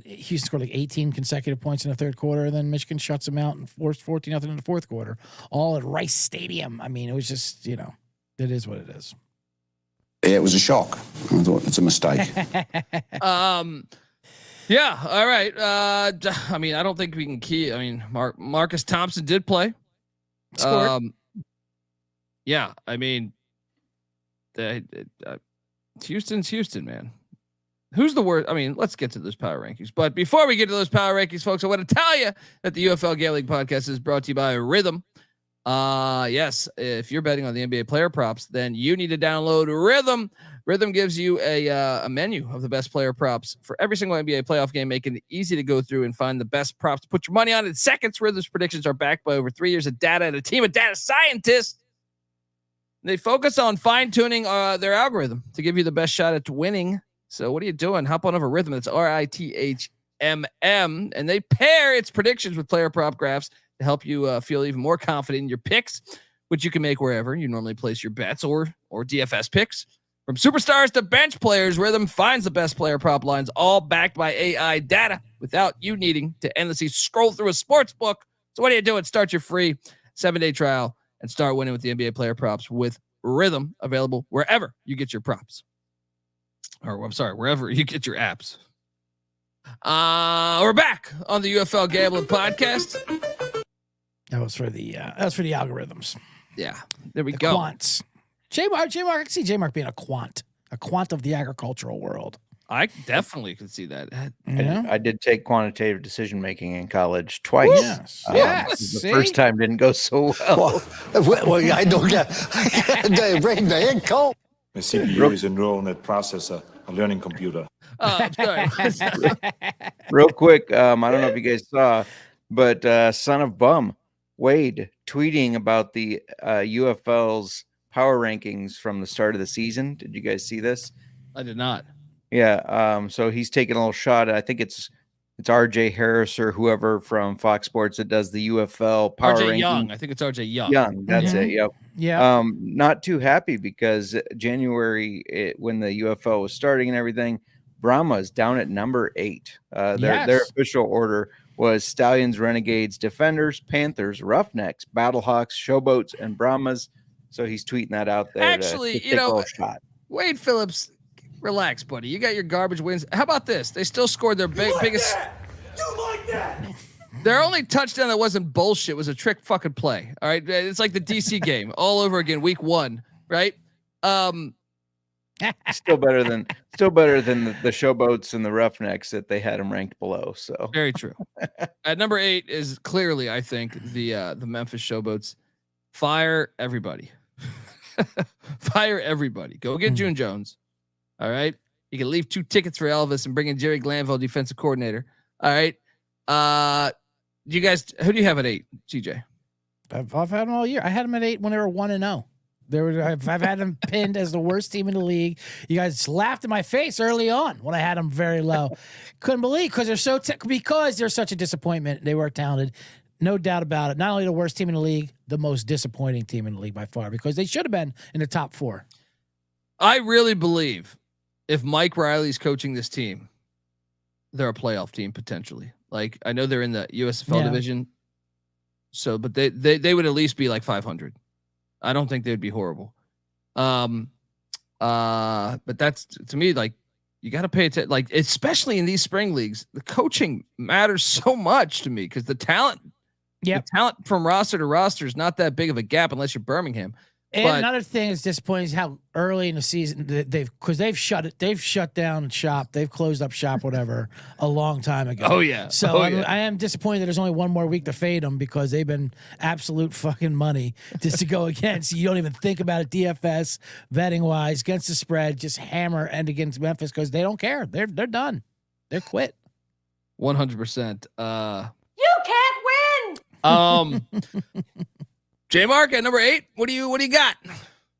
Houston scored like 18 consecutive points in the third quarter, and then Michigan shuts them out and forced 14-0 in the fourth quarter, all at Rice Stadium. I mean, it was just, it is what it is. Yeah, it was a shock. I thought it's a mistake. Yeah. All right. I mean, I don't think we can keep. I mean, Marcus Thompson did play. Scored. Yeah. I mean, Houston's Houston, man. Who's the worst? I mean, let's get to those power rankings. But before we get to those power rankings, folks, I want to tell you that the UFL Gambling Podcast is brought to you by Rhythm. Yes, if you're betting on the NBA player props, then you need to download Rhythm. Rhythm gives you a menu of the best player props for every single NBA playoff game, making it easy to go through and find the best props to put your money on in seconds. Rhythm's predictions are backed by over 3 years of data and a team of data scientists. They focus on fine-tuning their algorithm to give you the best shot at winning. So what are you doing? Hop on over Rhythm. It's RITHMM. And they pair its predictions with player prop graphs to help you feel even more confident in your picks, which you can make wherever you normally place your bets or DFS picks. From superstars to bench players, Rhythm finds the best player prop lines, all backed by AI data without you needing to endlessly scroll through a sports book. So what are you doing? Start your free 7-day trial and start winning with the NBA player props with Rhythm, available wherever you get your props. Or I'm sorry, wherever you get your apps. We're back on the UFL Gambling Podcast. That was for the algorithms. Yeah, there we go. Quants. J-Mark, I can see J-Mark being a quant of the agricultural world. I definitely could see that. I did take quantitative decision making in college twice. Yes. The first time didn't go so well. Well, I don't get the brain man cold. The CPU is a neural net processor, a learning computer. I'm sorry. Real quick, I don't know if you guys saw, but son of bum Wade tweeting about the UFL's power rankings from the start of the season. Did you guys see this? I did not. Yeah. So he's taking a little shot. I think it's RJ Harris or whoever from Fox Sports that does the UFL power RJ ranking. Young. I think it's RJ Young. Young. That's it. Yep. Yeah. Not too happy because January, when the UFL was starting and everything, Brahma's down at number 8. Their official order was Stallions, Renegades, Defenders, Panthers, Roughnecks, Battlehawks, Showboats, and Brahmas. So he's tweeting that out there. Actually, shot. Wade Phillips, relax, buddy. You got your garbage wins. How about this? They still scored their biggest. You like that? Their only touchdown that wasn't bullshit was a trick fucking play. All right, it's like the DC game all over again, week 1, right? Still better than the Showboats and the Roughnecks that they had them ranked below. So very true. At number 8 is clearly, I think, the Memphis Showboats. Fire everybody. Fire everybody. Go get June Jones. All right. You can leave 2 tickets for Elvis and bring in Jerry Glanville, defensive coordinator. All right. Who do you have at 8, CJ? I've had them all year. I had them at 8 when they were 1-0. I've had them pinned as the worst team in the league. You guys laughed in my face early on when I had them very low. Couldn't believe because they're such a disappointment. They were talented, no doubt about it. Not only the worst team in the league, the most disappointing team in the league by far because they should have been in the top 4. I really believe if Mike Riley's coaching this team, they're a playoff team potentially. Like I know they're in the USFL division, so but they would at least be like 500. I don't think they'd be horrible. But that's to me like you got to pay attention. Like especially in these spring leagues, the coaching matters so much to me because the talent from roster to roster is not that big of a gap unless you're Birmingham. And another thing that's disappointing is how early in the season they've shut down shop, they've closed up shop, whatever, a long time ago. Oh yeah. So I am disappointed that there's only one more week to fade them because they've been absolute fucking money just to go against. You don't even think about it. DFS betting wise against the spread, just hammer and against Memphis because they don't care. They're done. They're quit. 100%. You can't win. J Mark at number 8. What do you got?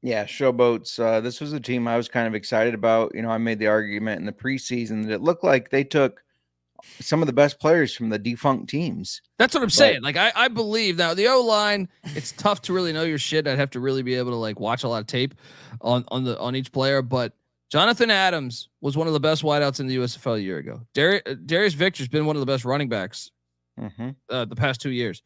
Yeah, Showboats. This was a team I was kind of excited about. You know, I made the argument in the preseason that it looked like they took some of the best players from the defunct teams. That's what I'm saying. Like I believe now the O-line, it's tough to really know your shit. I'd have to really be able to like watch a lot of tape on each player. But Jonathan Adams was one of the best wideouts in the USFL a year ago. Darius Victor's been one of the best running backs the past 2 years.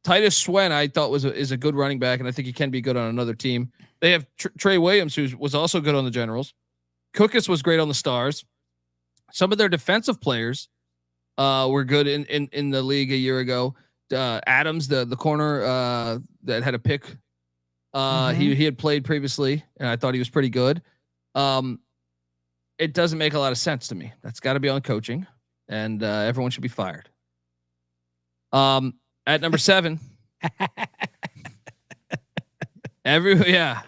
Titus Swen, I thought is a good running back, and I think he can be good on another team. They have Trey Williams, who was also good on the Generals. Cookus was great on the Stars. Some of their defensive players were good in the league a year ago. Adams, the corner that had a pick, he had played previously, and I thought he was pretty good. It doesn't make a lot of sense to me. That's got to be on coaching, and everyone should be fired. At number 7, don't let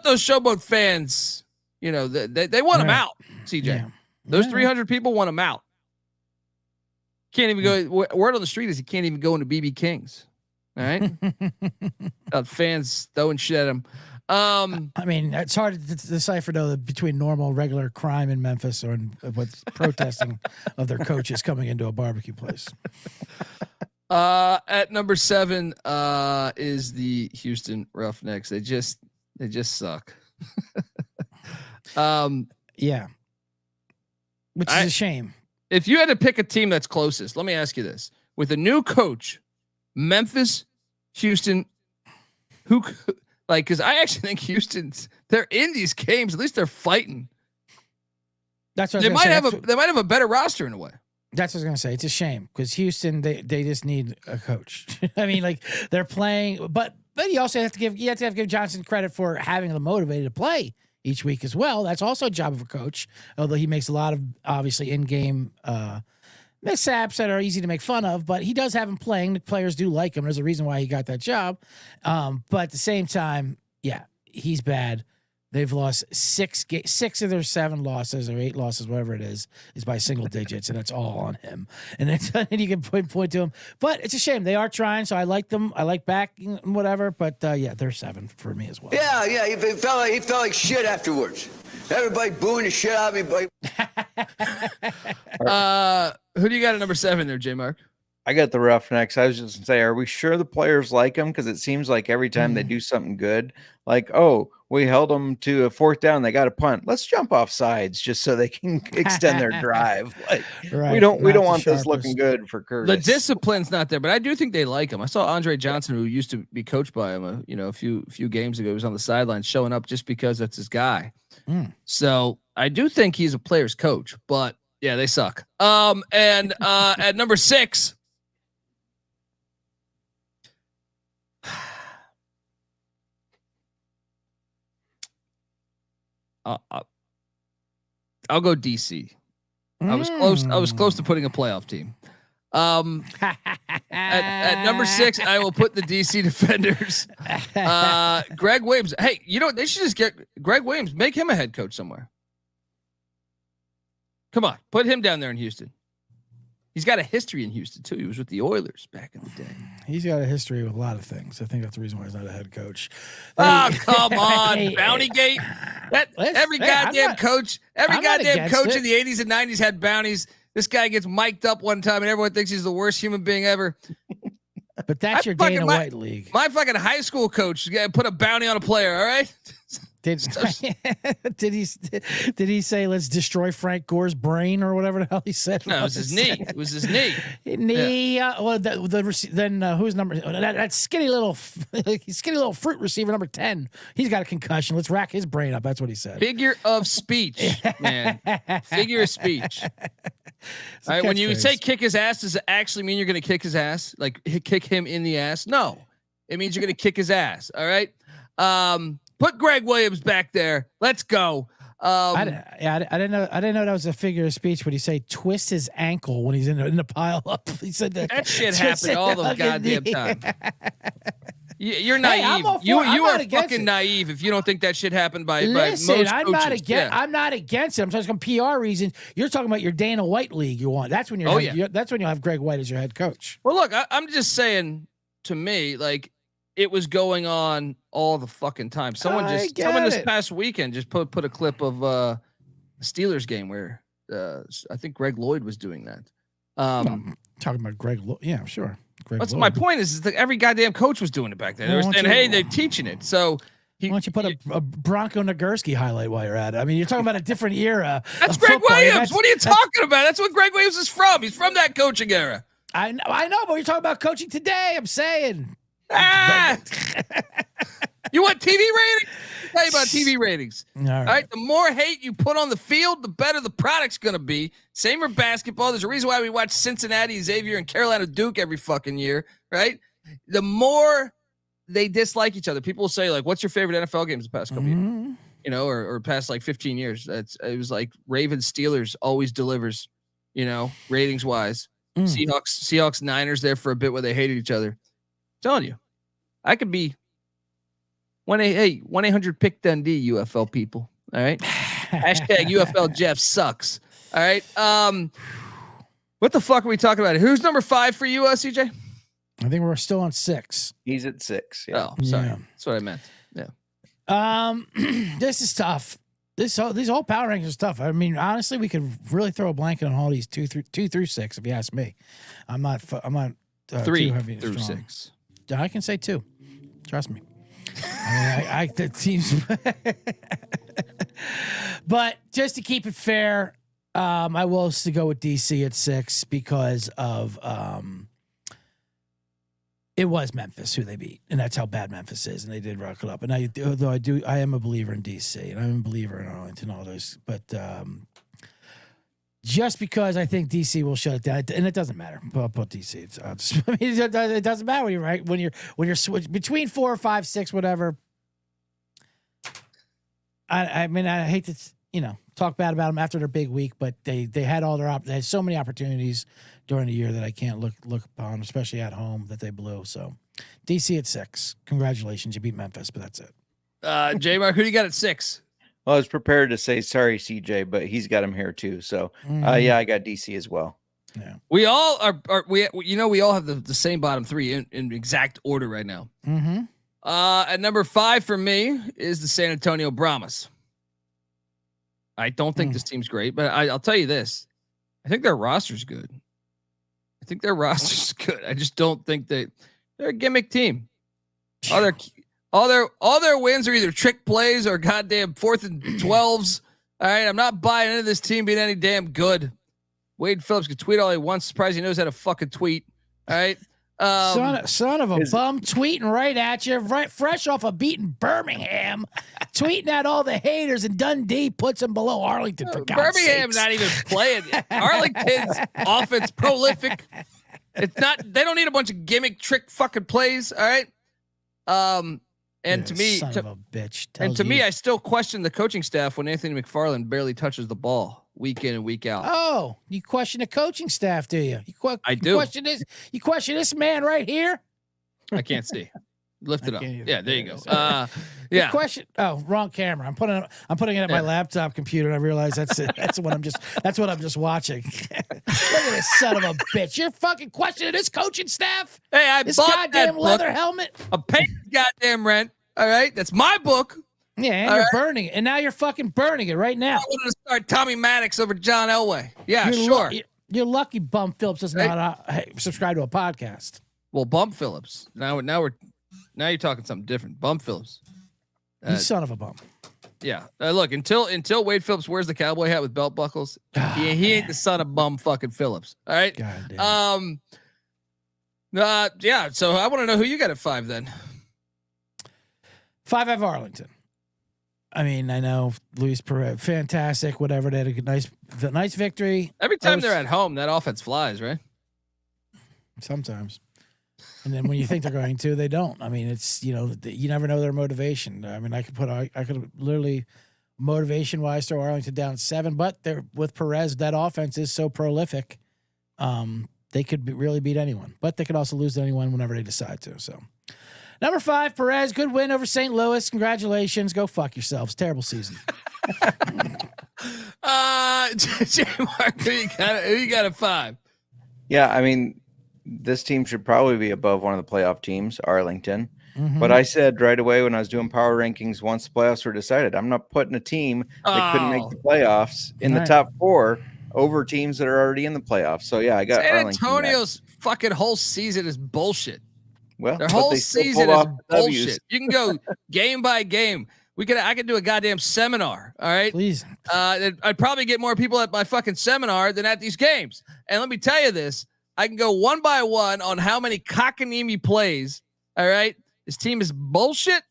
those Showboat fans, you know, they want him out. CJ, those 300 people want him out. Can't even go. Word on the street is he can't even go into BB King's. All right, fans throwing shit at him. I mean, it's hard to decipher though between normal, regular crime in Memphis or what's protesting of their coaches coming into a barbecue place. At number 7 is the Houston Roughnecks. They just suck. Yeah, which is a shame. If you had to pick a team that's closest, let me ask you this: with a new coach, Memphis, Houston, who? Like, because I actually think they're in these games. At least they're fighting. That's what they might have a better roster in a way. That's what I was gonna say. It's a shame because Houston they just need a coach. I mean, like they're playing, but you also have to give Johnson credit for having them motivated to play each week as well. That's also a job of a coach, although he makes a lot of obviously in-game mishaps that are easy to make fun of, but he does have him playing. The players do like him. There's a reason why he got that job. But at the same time, yeah, he's bad. They've lost 6 of their 7 losses or 8 losses, whatever it is by single digits, and it's all on him. And you can point to him. But it's a shame. They are trying, so I like them. I like backing and whatever. But yeah, they're 7 for me as well. Yeah, he felt like shit afterwards. Everybody booing the shit out of me. Who do you got at number 7 there, J Mark? I got the Roughnecks. I was just gonna say, are we sure the players like them? Because it seems like every time they do something good, like, oh, we held them to a 4th down, they got a punt. Let's jump off sides just so they can extend their drive. Like, right. we don't want this looking good for Curtis. The discipline's not there, but I do think they like him. I saw Andre Johnson, who used to be coached by him, a few games ago. He was on the sidelines showing up just because that's his guy. So I do think he's a player's coach, but yeah, they suck. And at number 6. I'll go DC. I was close to putting a playoff team. At number 6, I will put the DC Defenders. Greg Williams. Hey, they should just get Greg Williams. Make him a head coach somewhere. Come on, put him down there in Houston. He's got a history in Houston too. He was with the Oilers back in the day. He's got a history with a lot of things. I think that's the reason why he's not a head coach. Oh, come on, Bountygate. Every goddamn coach in the 80s and 90s had bounties. This guy gets mic'd up one time, and everyone thinks he's the worst human being ever. But that's your Dana White league. My fucking high school coach put a bounty on a player. All right. Did he say let's destroy Frank Gore's brain or whatever the hell he said? No, it was his knee. It was his knee. Then who's number that skinny little fruit receiver number 10? He's got a concussion. Let's rack his brain up. That's what he said. Figure of speech, man. Figure of speech. All right, when you say kick his ass, does it actually mean you're going to kick his ass? Like kick him in the ass? No, it means you're going to kick his ass. All right. Put Greg Williams back there. Let's go. I didn't know that was a figure of speech. Would he say twist his ankle when he's in the pile up? He said that shit happened all the goddamn time. You're naive. Hey, you are fucking naive if you don't think that shit happened by most coaches. I'm not against it. I'm talking PR reasons. You're talking about your Dana White league you want. That's when that's when you'll have Greg White as your head coach. Well, look, I'm just saying, to me, like, it was going on all the fucking time. Someone this past weekend just put a clip of the Steelers game where I think Greg Lloyd was doing that. Talking about Greg Lloyd. Yeah, sure. That's my point is that every goddamn coach was doing it back then. They were saying, hey, they're teaching it. So why don't you put a Bronco Nagurski highlight while you're at it? I mean, you're talking about a different era. That's Greg Williams. What are you talking about? That's what Greg Williams is from. He's from that coaching era. I know, but you're talking about coaching today. I'm saying. You want TV ratings? I'll tell you about TV ratings. All right. The more hate you put on the field, the better the product's going to be. Same with basketball. There's a reason why we watch Cincinnati, Xavier, and Carolina Duke every fucking year, right? The more they dislike each other. People will say, like, what's your favorite NFL games the past couple years? You know, or past like 15 years. It was like Ravens Steelers always delivers, you know, ratings wise. Seahawks Niners there for a bit where they hated each other. I'm telling you, I could be 1-800 pick Dundee, UFL people. All right. Hashtag UFL Jeff sucks. All right. What the fuck are we talking about? Who's number 5 for you, CJ? I think we're still on 6. He's at 6. Yeah. Oh, sorry. Yeah. That's what I meant. Yeah. This is tough. These whole power rankings is tough. I mean, honestly, we could really throw a blanket on all these 2 through 6. If you ask me, I'm not 3 through 6. I can say 2. Trust me. I mean, that seems. But just to keep it fair, I will still go with DC at 6 because of it was Memphis who they beat, and that's how bad Memphis is, and they did rock it up. And I am a believer in DC, and I'm a believer in Arlington, all those, but just because I think DC will shut it down, and it doesn't matter. I'll put DC. It doesn't matter when you're switch between 4 or 5, 6, whatever. I mean, I hate to talk bad about them after their big week, but they had they had so many opportunities during the year that I can't look upon, especially at home, that they blew. So DC at 6. Congratulations, you beat Memphis, but that's it. J-Mark, who do you got at 6? Well, I was prepared to say sorry, CJ, but he's got him here too. So, yeah, I got DC as well. Yeah, we all are. We all have the same bottom 3 in exact order right now. Mm-hmm. At number 5 for me is the San Antonio Brahmas. I don't think this team's great, but I'll tell you this: I think their roster's good. I just don't think they're a gimmick team. All their wins are either trick plays or goddamn 4th and 12s. All right, I'm not buying into this team being any damn good. Wade Phillips can tweet all he wants. Surprised he knows how to fucking tweet. All right, son of a bum, tweeting right at you, right fresh off of beating Birmingham, tweeting at all the haters, and Dundee puts them below Arlington for God's Birmingham's sakes. not even playing. Arlington's offense prolific. It's not. They don't need a bunch of gimmick trick fucking plays. All right. And to me, son of a bitch. And to me, I still question the coaching staff when Anthony McFarland barely touches the ball week in and week out. Oh, you question the coaching staff, do you? I do. You question this man right here? I can't see. Lift it up. can't even- Yeah, there you go. Good Yeah. question. Oh, wrong camera. I'm putting it at my laptop computer, and I realize that's what I'm just watching. Look at this son of a bitch. You're fucking questioning this coaching staff. Hey, I this bought goddamn that leather book. helmet. I'm paying goddamn rent. All right, that's my book. Yeah, and you're burning it, and now you're fucking burning it right now. I wanted to start Tommy Maddox over John Elway. Yeah, You're sure. You're lucky Bum Phillips does not subscribe to a podcast. Well, Bum Phillips. Now you're talking something different. Bum Phillips. You son of a bum. Yeah. Look, until Wade Phillips wears the cowboy hat with belt buckles, he ain't the son of Bum fucking Phillips. All right. God damn. Yeah. So I want to know who you got at 5 then. 5 have Arlington. I mean, I know Luis Perez, fantastic. Whatever, they had a nice victory. Every time they're at home, that offense flies, right? Sometimes. And then when you think they're going to, they don't. I mean, it's, you never know their motivation. I mean, I could literally motivation wise throw Arlington down 7, but they're with Perez, that offense is so prolific. They could really beat anyone, but they could also lose to anyone whenever they decide to. So number 5, Perez, good win over St. Louis. Congratulations. Go fuck yourselves. Terrible season. J. Mark, who you got at 5? Yeah, I mean, this team should probably be above one of the playoff teams, Arlington. Mm-hmm. But I said right away when I was doing power rankings, once the playoffs were decided, I'm not putting a team that couldn't make the playoffs in the top 4 over teams that are already in the playoffs. So yeah, I got San Arlington. Antonio's fucking whole season is bullshit. Well, their whole season is bullshit. You can go game by game. I could do a goddamn seminar. All right, please. I'd probably get more people at my fucking seminar than at these games. And let me tell you this: I can go one by one on how many cockamamie plays. All right, this team is bullshit,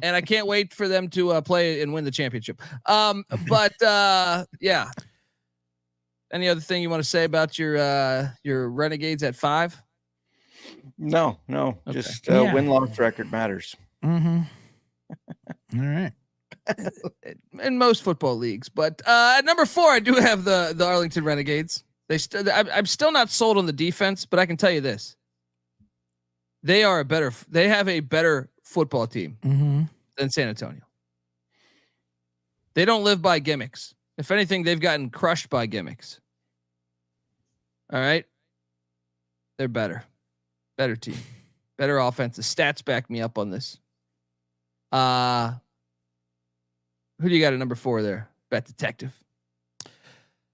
and I can't wait for them to play and win the championship. But yeah. Any other thing you want to say about your Renegades at 5? No. Okay. Just win-loss record matters. Mm-hmm. All right. In most football leagues, but at number 4, I do have the Arlington Renegades. I'm still not sold on the defense, but I can tell you this: they have a better football team than San Antonio. They don't live by gimmicks. If anything, they've gotten crushed by gimmicks. All right. They're better team, better offense. The stats back me up on this. Who do you got at number 4 there? Bet Detective.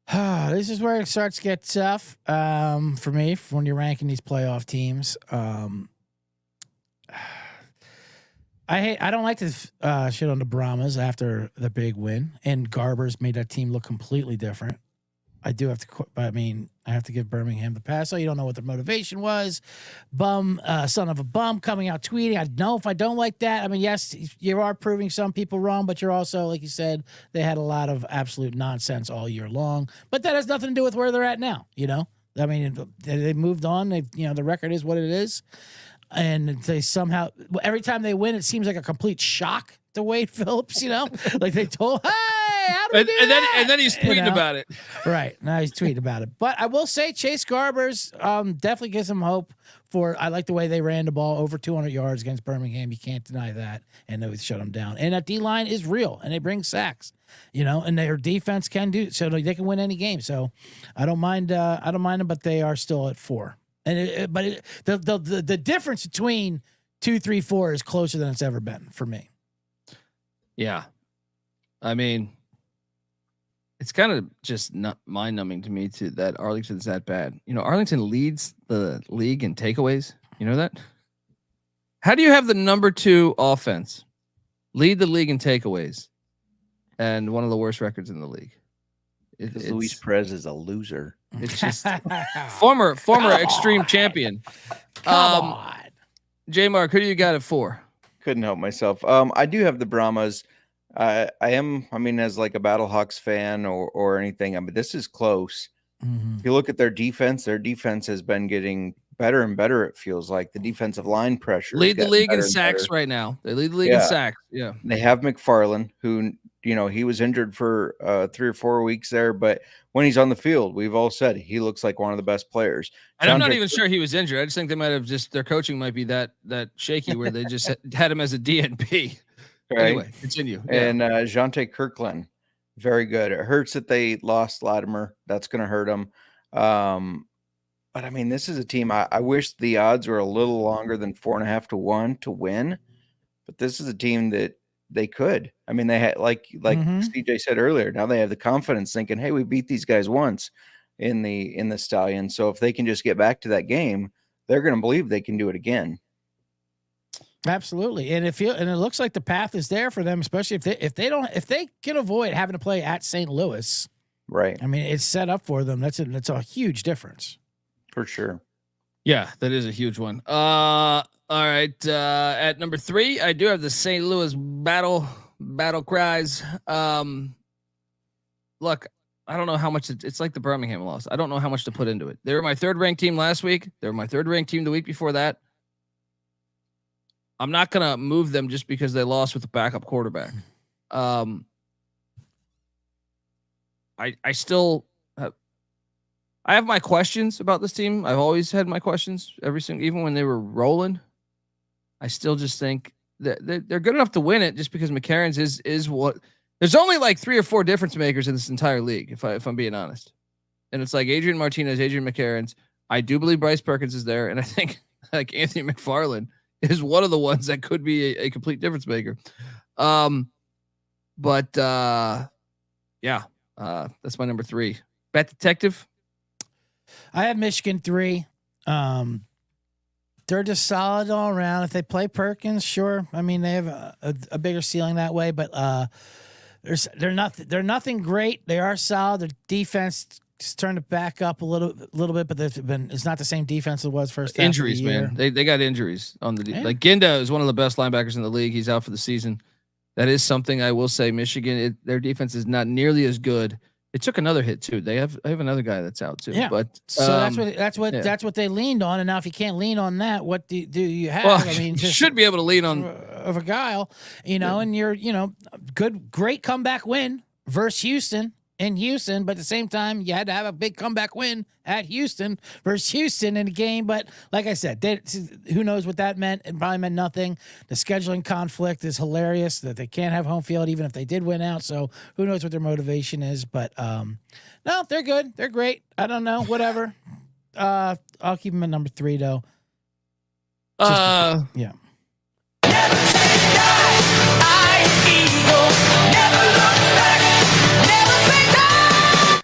This is where it starts to get tough for me when you're ranking these playoff teams. I don't like to shit on the Brahmas after the big win, and Garber's made that team look completely different. I do have to, I mean, I have to give Birmingham the pass. So you don't know what their motivation was. Bum, son of a bum, coming out tweeting. I know if I don't like that. I mean, yes, you are proving some people wrong, but you're also, like you said, they had a lot of absolute nonsense all year long. But that has nothing to do with where they're at now. I mean, they moved on. The record is what it is. And they somehow, every time they win, it seems like a complete shock to Wade Phillips, like they told, hey, how do we do that? And then he's tweeting about it. Right. Now he's tweeting about it. But I will say Chase Garber's definitely gives him hope I like the way they ran the ball over 200 yards against Birmingham. You can't deny that. And they shut them down. And that D-line is real, and they bring sacks, and their defense can do, so they can win any game. So I don't mind them, but they are still at 4. And the difference between 2, 3, 4 is closer than it's ever been for me. Yeah. I mean, it's kind of just not mind-numbing to me that Arlington's that bad. Arlington leads the league in takeaways. You know that? How do you have the number 2 offense lead the league in takeaways and one of the worst records in the league? Because Luis Perez is a loser. It's just former extreme champion. Come on. J Mark, who do you got at 4? Couldn't help myself. I do have the Brahmas. I am, as like a Battlehawks fan or anything, this is close. Mm-hmm. If you look at their defense has been getting better and better. It feels like the defensive line pressure lead the league in sacks right now. They lead the league in sacks. Yeah. They have McFarland, who, he was injured for 3 or 4 weeks there, but when he's on the field, we've all said he looks like one of the best players. And I'm not even sure he was injured. I just think they might have their coaching might be that shaky where they just had him as a DNP. Right. Anyway, continue. And Jonte Kirkland, very good. It hurts that they lost Latimer. That's going to hurt them. But I mean, this is a team. I wish the odds were a little longer than 4.5 to 1 to win. But this is a team that they could. I mean, they had like CJ said earlier. Now they have the confidence, thinking, "Hey, we beat these guys once in the Stallion. So if they can just get back to that game, they're going to believe they can do it again." Absolutely, and it looks like the path is there for them, especially if they can avoid having to play at St. Louis. Right. I mean, it's set up for them. That's a huge difference. For sure. Yeah, that is a huge one. All right. At number 3, I do have the St. Louis battle cries. Look, I don't know how much it's like the Birmingham loss. I don't know how much to put into it. They were my 3rd ranked team last week. They were my 3rd ranked team the week before that. I'm not going to move them just because they lost with a backup quarterback. I still have, I have my questions about this team. I've always had my questions even when they were rolling. I still just think that they're good enough to win it just because McCarron's is what there's only like 3 or 4 difference makers in this entire league. If I'm being honest, and it's like Adrian Martinez, Adrian McCarron's. I do believe Bryce Perkins is there. And I think like Anthony McFarland is one of the ones that could be a complete difference maker. That's my number 3. Bet Detective. I have Michigan 3. They're just solid all around. If they play Perkins, sure. I mean, they have a bigger ceiling that way, but they're nothing great. They are solid. Their defense just turned to back up a little bit, but it's not the same defense it was first half injuries, of the year. Man. They got injuries on the like Ginda is one of the best linebackers in the league. He's out for the season. That is something I will say. Michigan, their defense is not nearly as good. It took another hit too. I have another guy that's out too. Yeah, but so that's what they leaned on. And now if you can't lean on that, what do you have? Well, I mean, you should be able to lean on of a guile, and you're great comeback win versus Houston in Houston, but at the same time you had to have a big comeback win at Houston versus Houston in a game. But like I said, who knows what that meant? It probably meant nothing. The scheduling conflict is hilarious that they can't have home field even if they did win out. So who knows what their motivation is? But no, they're good. They're great. I don't know. Whatever. I'll keep them at number 3 though. Yeah. Never say die, eagle. Never look back. Never say die.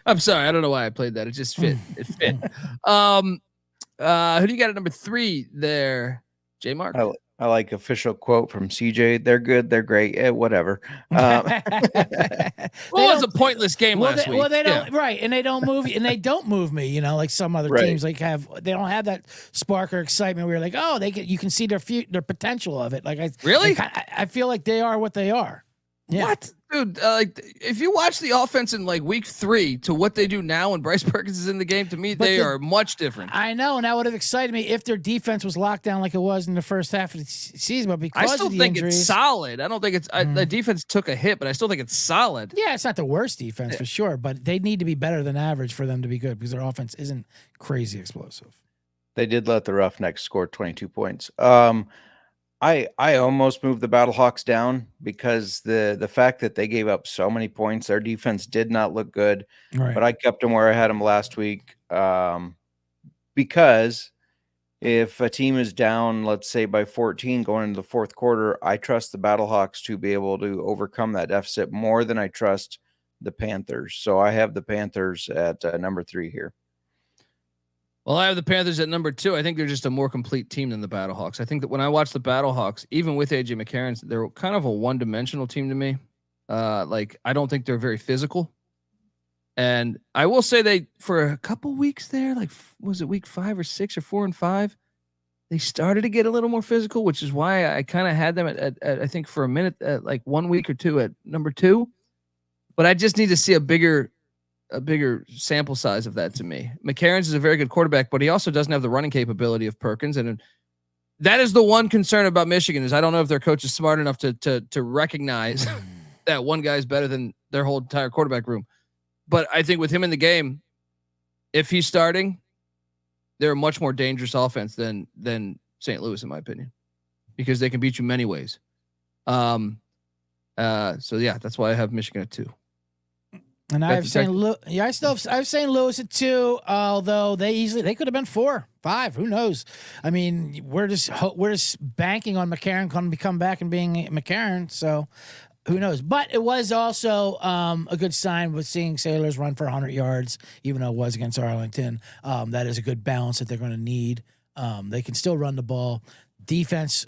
I'm sorry, I don't know why I played that. It just fit. It fit. Who do you got at number 3 there, J Mark? I like official quote from CJ. They're good. They're great. Whatever. Well, it was a pointless game last week. Well, they don't right, and they don't move, and they don't move me. Like some other teams, they don't have that spark or excitement. Where like, oh, you can see their potential of it. Like I feel like they are what they are. Yeah. What, dude? If you watch the offense in like week 3 to what they do now, when Bryce Perkins is in the game, to me they are much different. I know, and that would have excited me if their defense was locked down like it was in the first half of the season. But because I still of the think injuries, it's solid. I don't think it's the defense took a hit, but I still think it's solid. Yeah, it's not the worst defense for sure, but they need to be better than average for them to be good because their offense isn't crazy explosive. They did let the Roughnecks score 22 points. I almost moved the Battlehawks down because the fact that they gave up so many points, their defense did not look good. Right. But I kept them where I had them last week because if a team is down, let's say by 14 going into the fourth quarter, I trust the Battlehawks to be able to overcome that deficit more than I trust the Panthers. So I have the Panthers at number 3 here. Well, I have the Panthers at number 2. I think they're just a more complete team than the Battlehawks. I think that when I watch the Battlehawks, even with AJ McCarron, they're kind of a one-dimensional team to me. I don't think they're very physical. And I will say they, for a couple weeks there, like, was it week 5 or 6 or 4 and 5? They started to get a little more physical, which is why I kind of had them at I think for a minute, at like 1 week or 2 at number 2. But I just need to see a bigger sample size of that to me. McCarron's is a very good quarterback, but he also doesn't have the running capability of Perkins. And that is the one concern about Michigan is I don't know if their coach is smart enough to recognize that one guy's better than their whole entire quarterback room. But I think with him in the game, if he's starting, they're a much more dangerous offense than St. Louis, in my opinion, because they can beat you many ways. So yeah, that's why I have Michigan at 2. And I have St. Louis. Yeah, I have St. Louis at 2. Although they could have been 4, 5. Who knows? I mean, we're just banking on McCarron come back and being McCarron. So who knows? But it was also a good sign with seeing Sailors run for 100 yards, even though it was against Arlington. That is a good balance that they're going to need. They can still run the ball. Defense.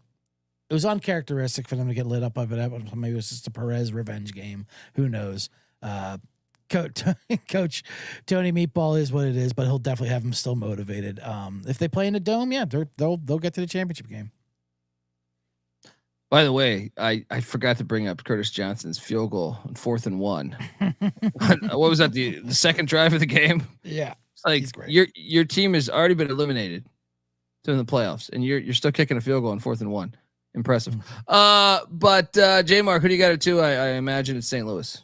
It was uncharacteristic for them to get lit up by it. Maybe it was just a Perez revenge game. Who knows? Coach Tony Meatball is what it is, but he'll definitely have them still motivated. If they play in the dome, yeah, they'll get to the championship game. By the way, I forgot to bring up Curtis Johnson's field goal on 4th and 1. What was that? The second drive of the game? Yeah, it's like your team has already been eliminated in the playoffs, and you're still kicking a field goal on 4th and 1. Impressive. But J Mark, who do you got it to? I imagine it's St. Louis.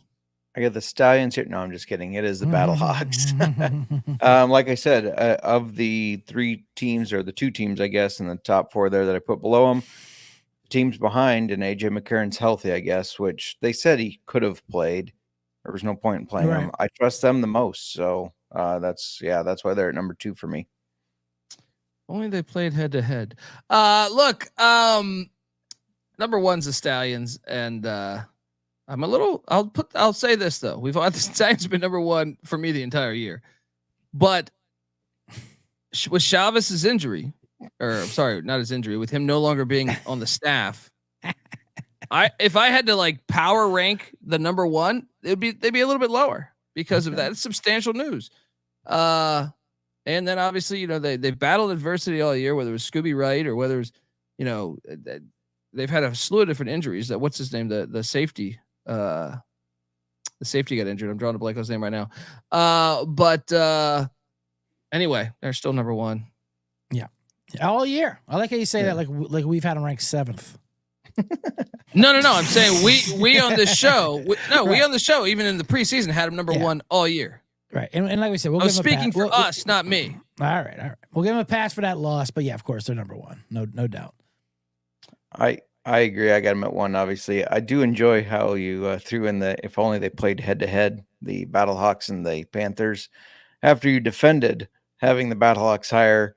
I got the Stallions here. No, I'm just kidding. It is the Battlehawks. Like I said, of the 3 teams, or the 2 teams, I guess, in the top 4 there that I put below them, teams behind, and AJ McCarron's healthy, I guess, which they said he could have played. There was no point in playing him. I trust them the most. So that's why they're at number 2 for me. Only they played head to head. Look, number 1's the Stallions, and I'll say this though. We've had the Stallions been number 1 for me the entire year, but with Chavez's injury, or sorry, not his injury, with him no longer being on the staff, if I had to like power rank the number 1, they'd be a little bit lower because of that. It's substantial news. And then obviously, they've battled adversity all year, whether it was Scooby Wright or whether it was, they've had a slew of different injuries. What's his name? The safety. The safety got injured. I'm drawing a blank on his name right now. But anyway, they're still number 1. Yeah, all year. I like how you say that. Like we've had them ranked 7th. No. I'm saying we on this show. We on the show, even in the preseason, had them number 1 all year. Right, and like we said, I was speaking for us, not me. All right. We'll give them a pass for that loss, but yeah, of course they're number 1, no doubt. I agree. I got them at 1. Obviously, I do enjoy how you threw in the if only they played head to head, the Battlehawks and the Panthers, after you defended having the Battlehawks higher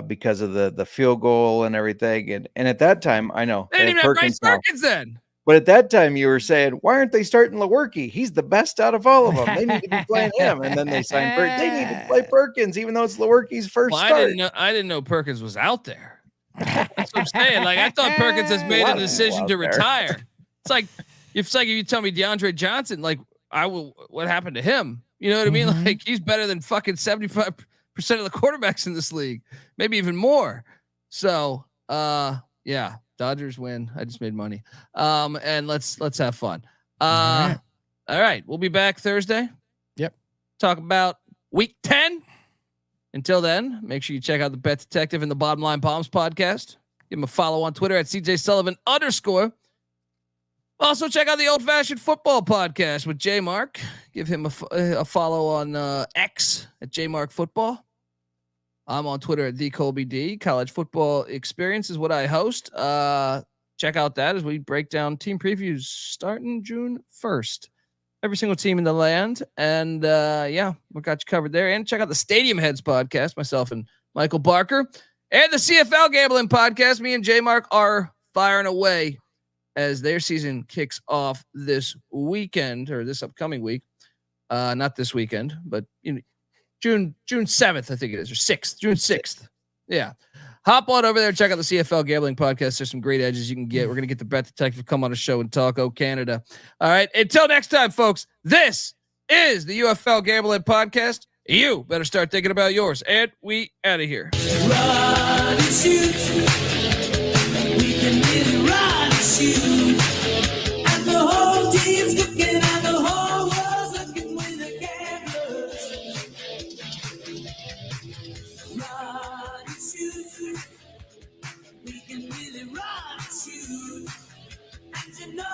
because of the field goal and everything, and at that time, I know they didn't even have Bryce Perkins then. But at that time, you were saying, why aren't they starting Lewerke? He's the best out of all of them. They need to be playing him. And then they signed Perkins. They need to play Perkins, even though it's Lewerke's first start. I didn't know Perkins was out there. That's what I'm saying. Like, I thought Perkins has made a decision to retire. It's like if you tell me DeAndre Johnson, like, what happened to him? You know what I mean? Like, he's better than fucking 75% of the quarterbacks in this league, maybe even more. So, yeah. Dodgers win. I just made money. And let's have fun. All right. We'll be back Thursday. Yep. Talk about week 10. Until then, make sure you check out the Bet Detective and the Bottom Line Palms podcast. Give him a follow on Twitter at CJ Sullivan _. Also check out the Old Fashioned Football podcast with J Mark. Give him a follow on X at J Mark Football. I'm on Twitter at TheColbyD. College Football Experience is what I host. Check out that as we break down team previews starting June 1st. Every single team in the land. And yeah, we got you covered there. And check out the Stadium Heads podcast, myself and Michael Barker. And the CFL Gambling Podcast. Me and J Mark are firing away as their season kicks off this weekend, or this upcoming week. Not this weekend, but June 7th, I think it is, or 6th, June 6th. Yeah. Hop on over there. Check out the CFL Gambling Podcast. There's some great edges you can get. We're going to get the Bet Detective come on a show and talk Canada. All right. Until next time, folks, this is the UFL Gambling Podcast. You better start thinking about yours. And we out of here. Run and shoot. We can really run and shoot. And the whole team's looking and the whole world's looking with the gamblers. Run and shoot. We can really run and shoot. And you know